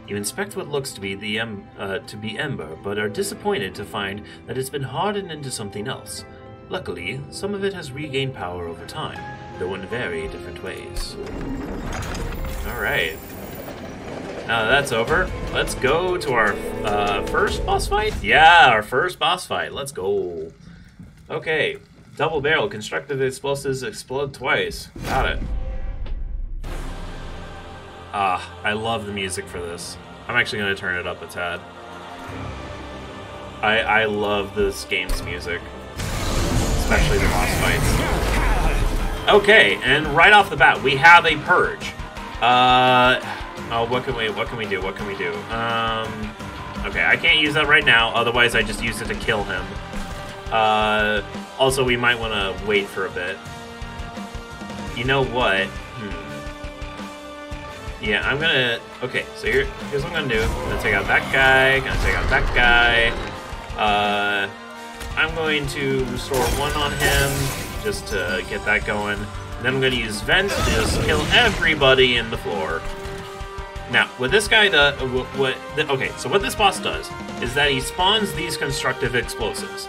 Speaker 1: You inspect what looks to be ember, but are disappointed to find that it's been hardened into something else. Luckily, some of it has regained power over time, though in very different ways. Alright. Now that that's over, let's go to our first boss fight? Yeah, our first boss fight. Let's go. Okay. Double barrel, constructive explosives explode twice. Got it. Ah, I love the music for this. I'm actually going to turn it up a tad. I love this game's music. Especially the boss fights. Okay, and right off the bat, we have a purge. Oh, what can we do? What can we do? Okay, I can't use that right now, otherwise I just use it to kill him. Also, we might want to wait for a bit. You know what? Yeah, I'm gonna... Okay, so here's what I'm gonna do. I'm gonna take out that guy, gonna take out that guy. I'm going to restore 1 on him, just to get that going. And then I'm gonna use Vent to just kill everybody in the floor. Now, what this guy does... Okay, so what this boss does is that he spawns these constructive explosives.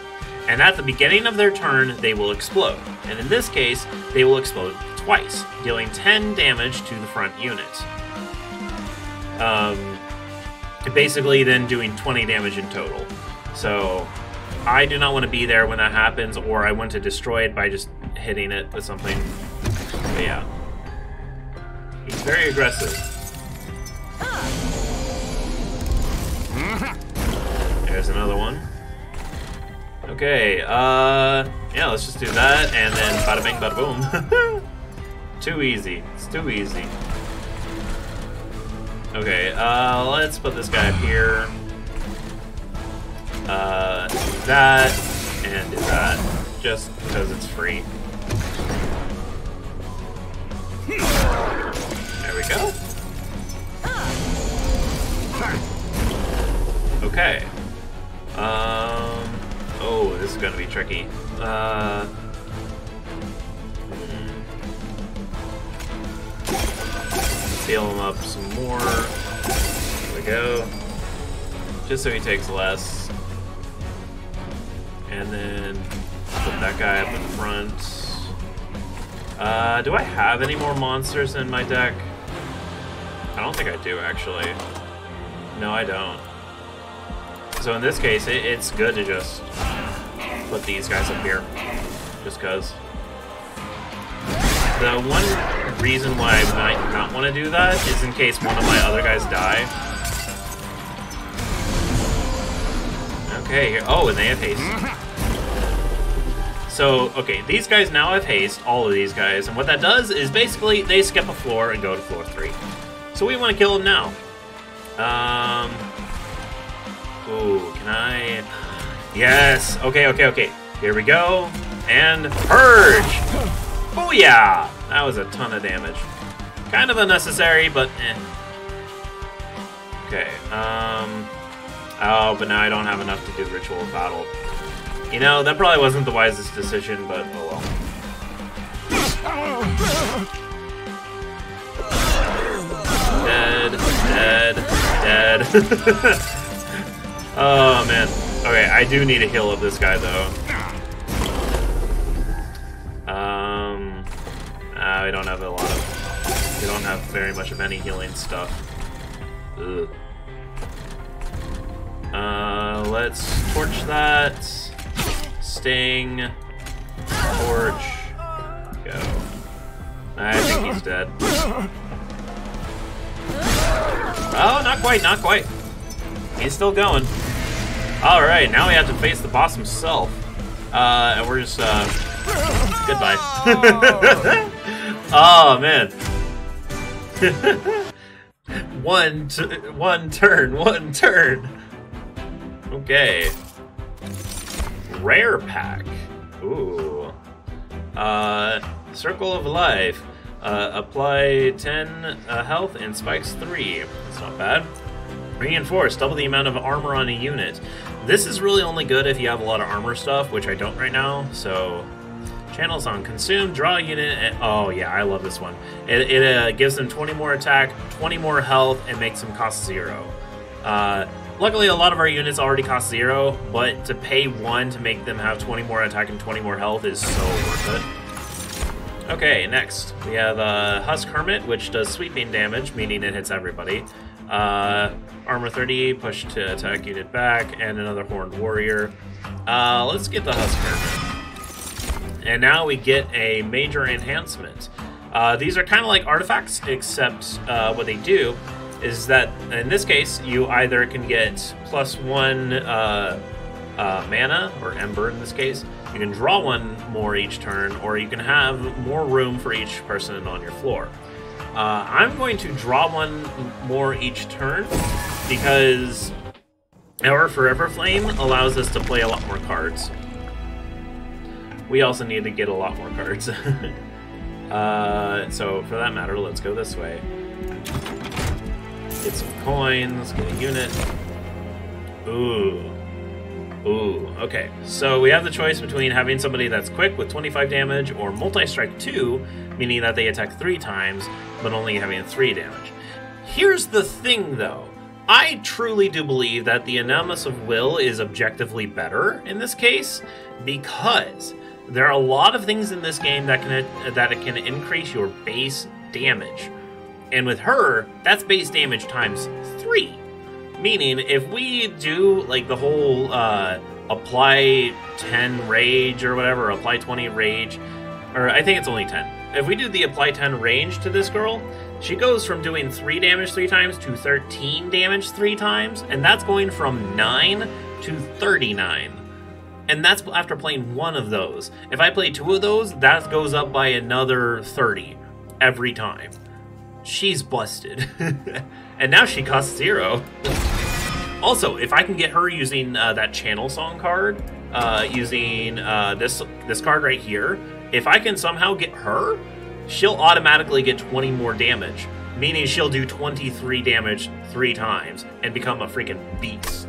Speaker 1: And at the beginning of their turn, they will explode. And in this case, they will explode twice, dealing 10 damage to the front unit. Basically then doing 20 damage in total. So, I do not want to be there when that happens, or I want to destroy it by just hitting it with something. But yeah. He's very aggressive. There's another one. Okay, yeah, let's just do that, and then bada bing, bada boom. Too easy. It's too easy. Okay, let's put this guy up here. Do that, and do that, just because it's free. There we go. Okay. Oh, this is gonna be tricky. Heal him up some more. There we go. Just so he takes less. And then put that guy up in front. Do I have any more monsters in my deck? I don't think I do, actually. No, I don't. So in this case, it's good to just put these guys up here. Just because. The one reason why I might not want to do that is in case one of my other guys die. Okay, here. Oh, and they have haste. So, okay, these guys now have haste, all of these guys, and what that does is basically they skip a floor and go to floor 3. So we want to kill them now. Ooh, can I... Yes! Okay. Here we go. And purge! Booyah! That was a ton of damage. Kind of unnecessary, but eh. Okay, oh, but now I don't have enough to do Ritual of Battle. You know, that probably wasn't the wisest decision, but oh well. Dead. Oh, man. Okay, I do need to heal up this guy, though. We don't have a lot of... We don't have very much of any healing stuff. Ugh. Let's torch that. Sting. Torch. Go. I think he's dead. Oh, not quite. He's still going. Alright, now we have to face the boss himself. And we're just, goodbye. Oh, man. One turn. Okay. Rare pack. Ooh. Circle of Life. Apply 10 health and spikes 3. That's not bad. Reinforce. Double the amount of armor on a unit. This is really only good if you have a lot of armor stuff, which I don't right now, so Channel Song. Consume, draw a unit, and, oh yeah, I love this one. It gives them 20 more attack, 20 more health, and makes them cost 0. Luckily, a lot of our units already cost 0, but to pay 1 to make them have 20 more attack and 20 more health is so worth it. Okay, next. We have Husk Hermit, which does sweeping damage, meaning it hits everybody. Armor 30, push to attack unit back, and another Horned Warrior. Let's get the Husk Hermit. And now we get a major enhancement. These are kind of like artifacts, except what they do is that, in this case, you either can get +1 mana, or Ember in this case. You can draw 1 more each turn, or you can have more room for each person on your floor. I'm going to draw 1 more each turn, because our Forever Flame allows us to play a lot more cards. We also need to get a lot more cards. So, for that matter, let's go this way. Get some coins, get a unit. Ooh. Ooh, okay. So we have the choice between having somebody that's quick with 25 damage or multi-strike 2, meaning that they attack 3 times, but only having 3 damage. Here's the thing, though. I truly do believe that the Animus of Will is objectively better in this case, because there are a lot of things in this game that it can increase your base damage. And with her, that's base damage times 3. Meaning, if we do, like, the whole, apply 10 rage or whatever, apply 20 rage, or I think it's only 10. If we do the apply 10 range to this girl, she goes from doing 3 damage 3 times to 13 damage 3 times, and that's going from 9 to 39. And that's after playing 1 of those. If I play 2 of those, that goes up by another 30 every time. She's busted. And now she costs 0. Also, if I can get her using that Channel Song card, using this card right here, if I can somehow get her, she'll automatically get 20 more damage, meaning she'll do 23 damage 3 times and become a freaking beast.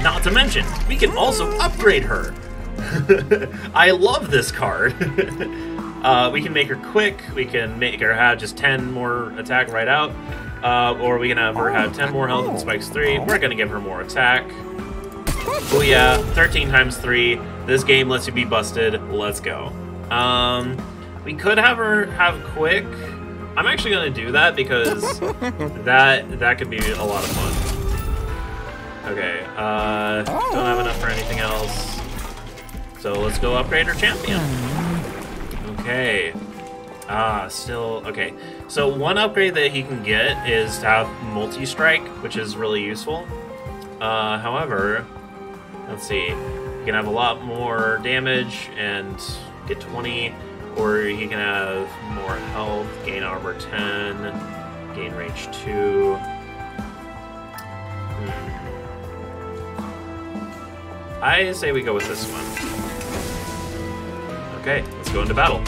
Speaker 1: Not to mention, we can also upgrade her. I love this card. We can make her quick, we can make her have just 10 more attack right out, or we can have her have 10 more health and spikes 3. We're gonna give her more attack. Oh yeah, 13 times 3. This game lets you be busted. Let's go. We could have her have quick. I'm actually gonna do that because that could be a lot of fun. Okay, don't have enough for anything else. So let's go upgrade our champion. Okay. Still, okay. So one upgrade that he can get is to have multi-strike, which is really useful. However, let's see. He can have a lot more damage and get 20, or he can have more health, gain armor 10, gain range 2. I say we go with this one. Okay, let's go into battle.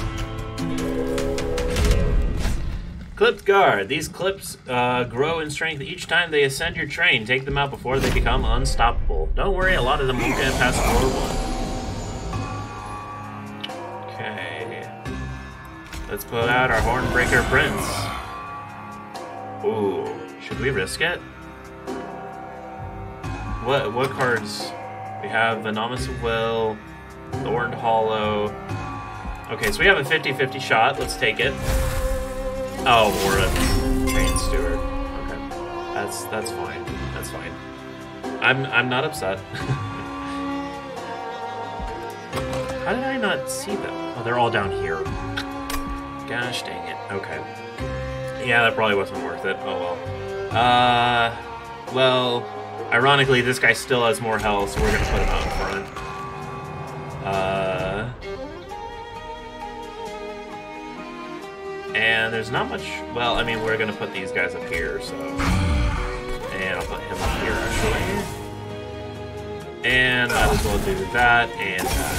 Speaker 1: Clipped Guard. These clips grow in strength each time they ascend your train. Take them out before they become unstoppable. Don't worry, a lot of them won't get past floor 1. Okay. Let's put out our Hornbreaker Prince. Ooh, should we risk it? What cards? We have Anomalous of Will, Thorned Hollow. Okay, so we have a 50-50 shot. Let's take it. Oh, we're a train steward. Okay, that's fine. That's fine. I'm not upset. How did I not see them? Oh, they're all down here. Gosh dang it. Okay. Yeah, that probably wasn't worth it. Oh well. Well, ironically, this guy still has more health, so we're gonna put him out in front. And there's not much... Well, I mean, we're going to put these guys up here, so... And I'll put him up here, actually. And might as well do that and that.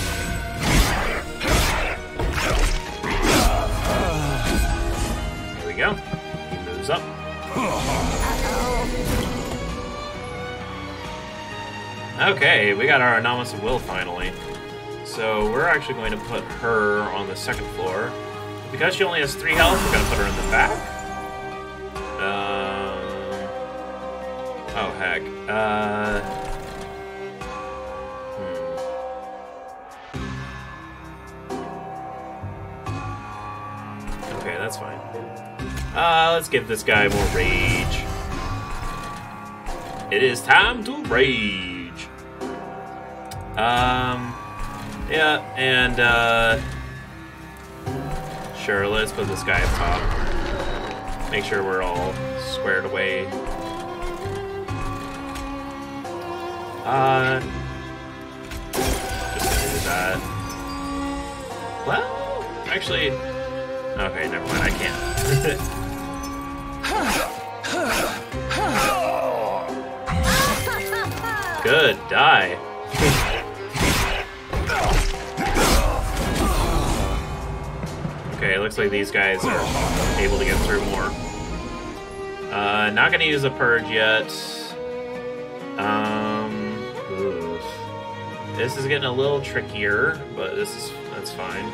Speaker 1: Here we go. He moves up. Okay, we got our Anomalous of Will, finally. so we're actually going to put her on the second floor. Because she only has 3 health, we're going to put her in the back. Oh, heck. Okay, that's fine. Let's give this guy more rage. It is time to rage. Yeah, and, sure, let's put this guy up top. Make sure we're all squared away. Just gonna do that. Well, actually, okay, never mind, I can't. Good, die. Okay, looks like these guys are able to get through more. Not gonna use a purge yet. Oof. This is getting a little trickier, but that's fine.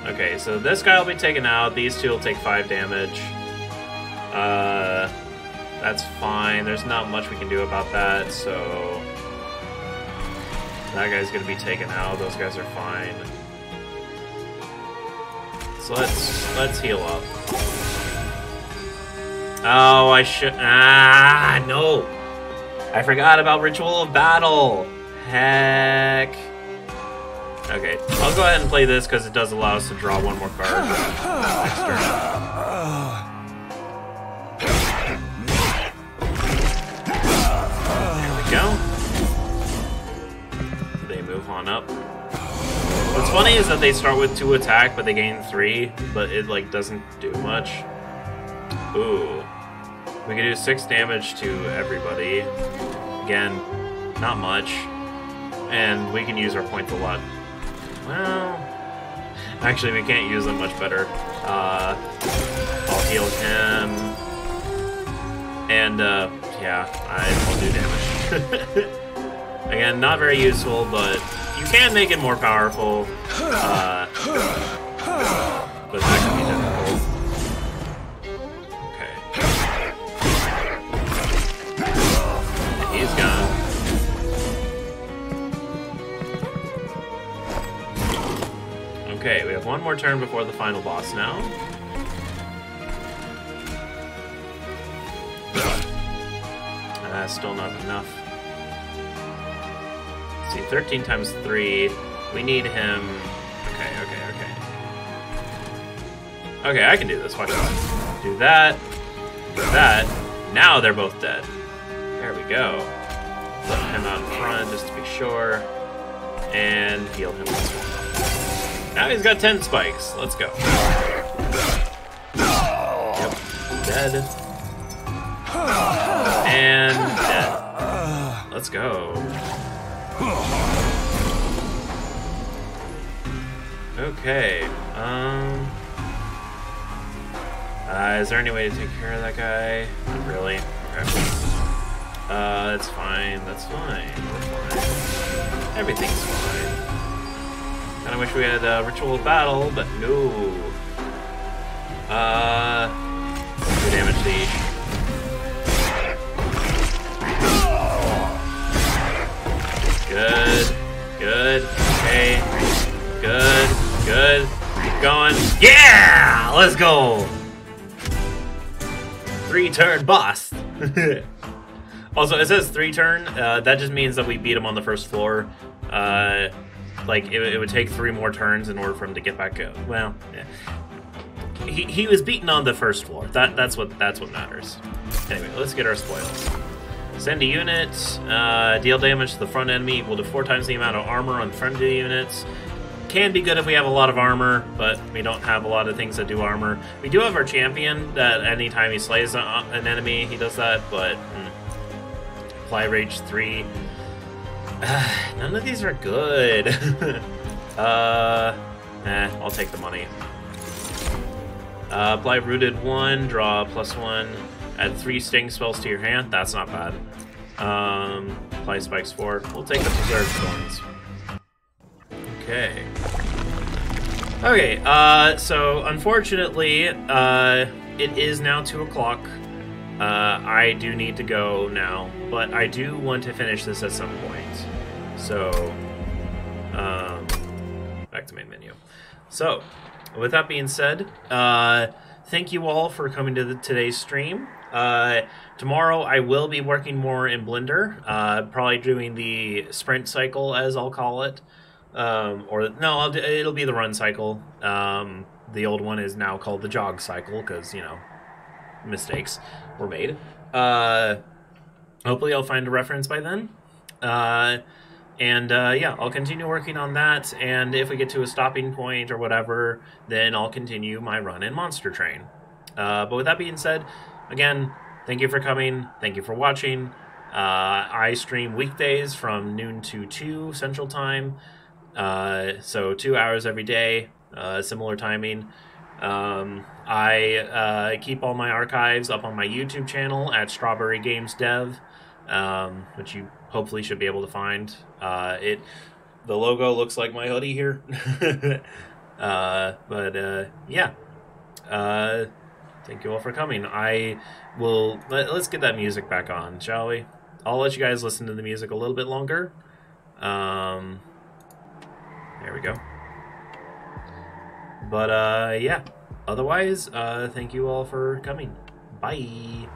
Speaker 1: Okay, so this guy will be taken out. These two will take 5 damage. That's fine. There's not much we can do about that, so that guy's gonna be taken out. Those guys are fine. So let's heal up. Oh, I should. No! I forgot about Ritual of Battle. Heck. Okay, I'll go ahead and play this because it does allow us to draw one more card next turn. There we go. They move on up. What's funny is that they start with 2 attack, but they gain 3, but it like doesn't do much. Ooh. We can do 6 damage to everybody. Again, not much. And we can use our points a lot. Well, actually we can't use them much better. I'll heal him. And yeah, I'll do damage. Again, not very useful, but you can make it more powerful, but that can be difficult. Okay. And he's gone. Okay, we have one more turn before the final boss now. Still not enough. See, 13 times 3. We need him. Okay. Okay, I can do this. Watch out. Do that. Do that. Now they're both dead. There we go. Put him out in front just to be sure. And heal him once more. Now he's got 10 spikes. Let's go. Yep. Dead. And dead. Let's go. Okay. Is there any way to take care of that guy? Not really. Okay. That's fine. That's fine. We're fine. Everything's fine. Kinda wish we had a Ritual of Battle, but no. 2 damage to each. Good. Good. Okay. Good. Good. Keep going. Yeah! Let's go! 3-turn boss. Also, it says 3-turn. That just means that we beat him on the first floor. Like, it would take 3 more turns in order for him to get back up. Well, yeah. He was beaten on the first floor. That's what matters. Anyway, let's get our spoils. Send a unit, deal damage to the front enemy equal to 4 times the amount of armor on friendly units. Can be good if we have a lot of armor, but we don't have a lot of things that do armor. We do have our champion that anytime he slays an enemy, he does that, but apply rage 3. None of these are good. I'll take the money. Apply rooted 1, draw +1. Add 3 sting spells to your hand. That's not bad. Apply spikes 4. We'll take the preserved thorns. Okay. Okay, so unfortunately, it is now 2 o'clock. I do need to go now, but I do want to finish this at some point. So, back to main menu. So, with that being said, thank you all for coming to today's stream. Tomorrow I will be working more in Blender, probably doing the sprint cycle, as I'll call it. Or no, it'll be the run cycle. The old one is now called the jog cycle because, you know, mistakes were made. Hopefully I'll find a reference by then. Yeah, I'll continue working on that, and if we get to a stopping point or whatever, then I'll continue my run in Monster Train. But with that being said, again, thank you for coming, thank you for watching. I stream weekdays from noon to 2 Central Time, so 2 hours every day, similar timing. I keep all my archives up on my YouTube channel at Strawberry Games Dev, which you hopefully should be able to find. The logo looks like my hoodie here. Yeah. Thank you all for coming. Let's get that music back on, shall we? I'll let you guys listen to the music a little bit longer. There we go. But yeah. Otherwise, thank you all for coming. Bye.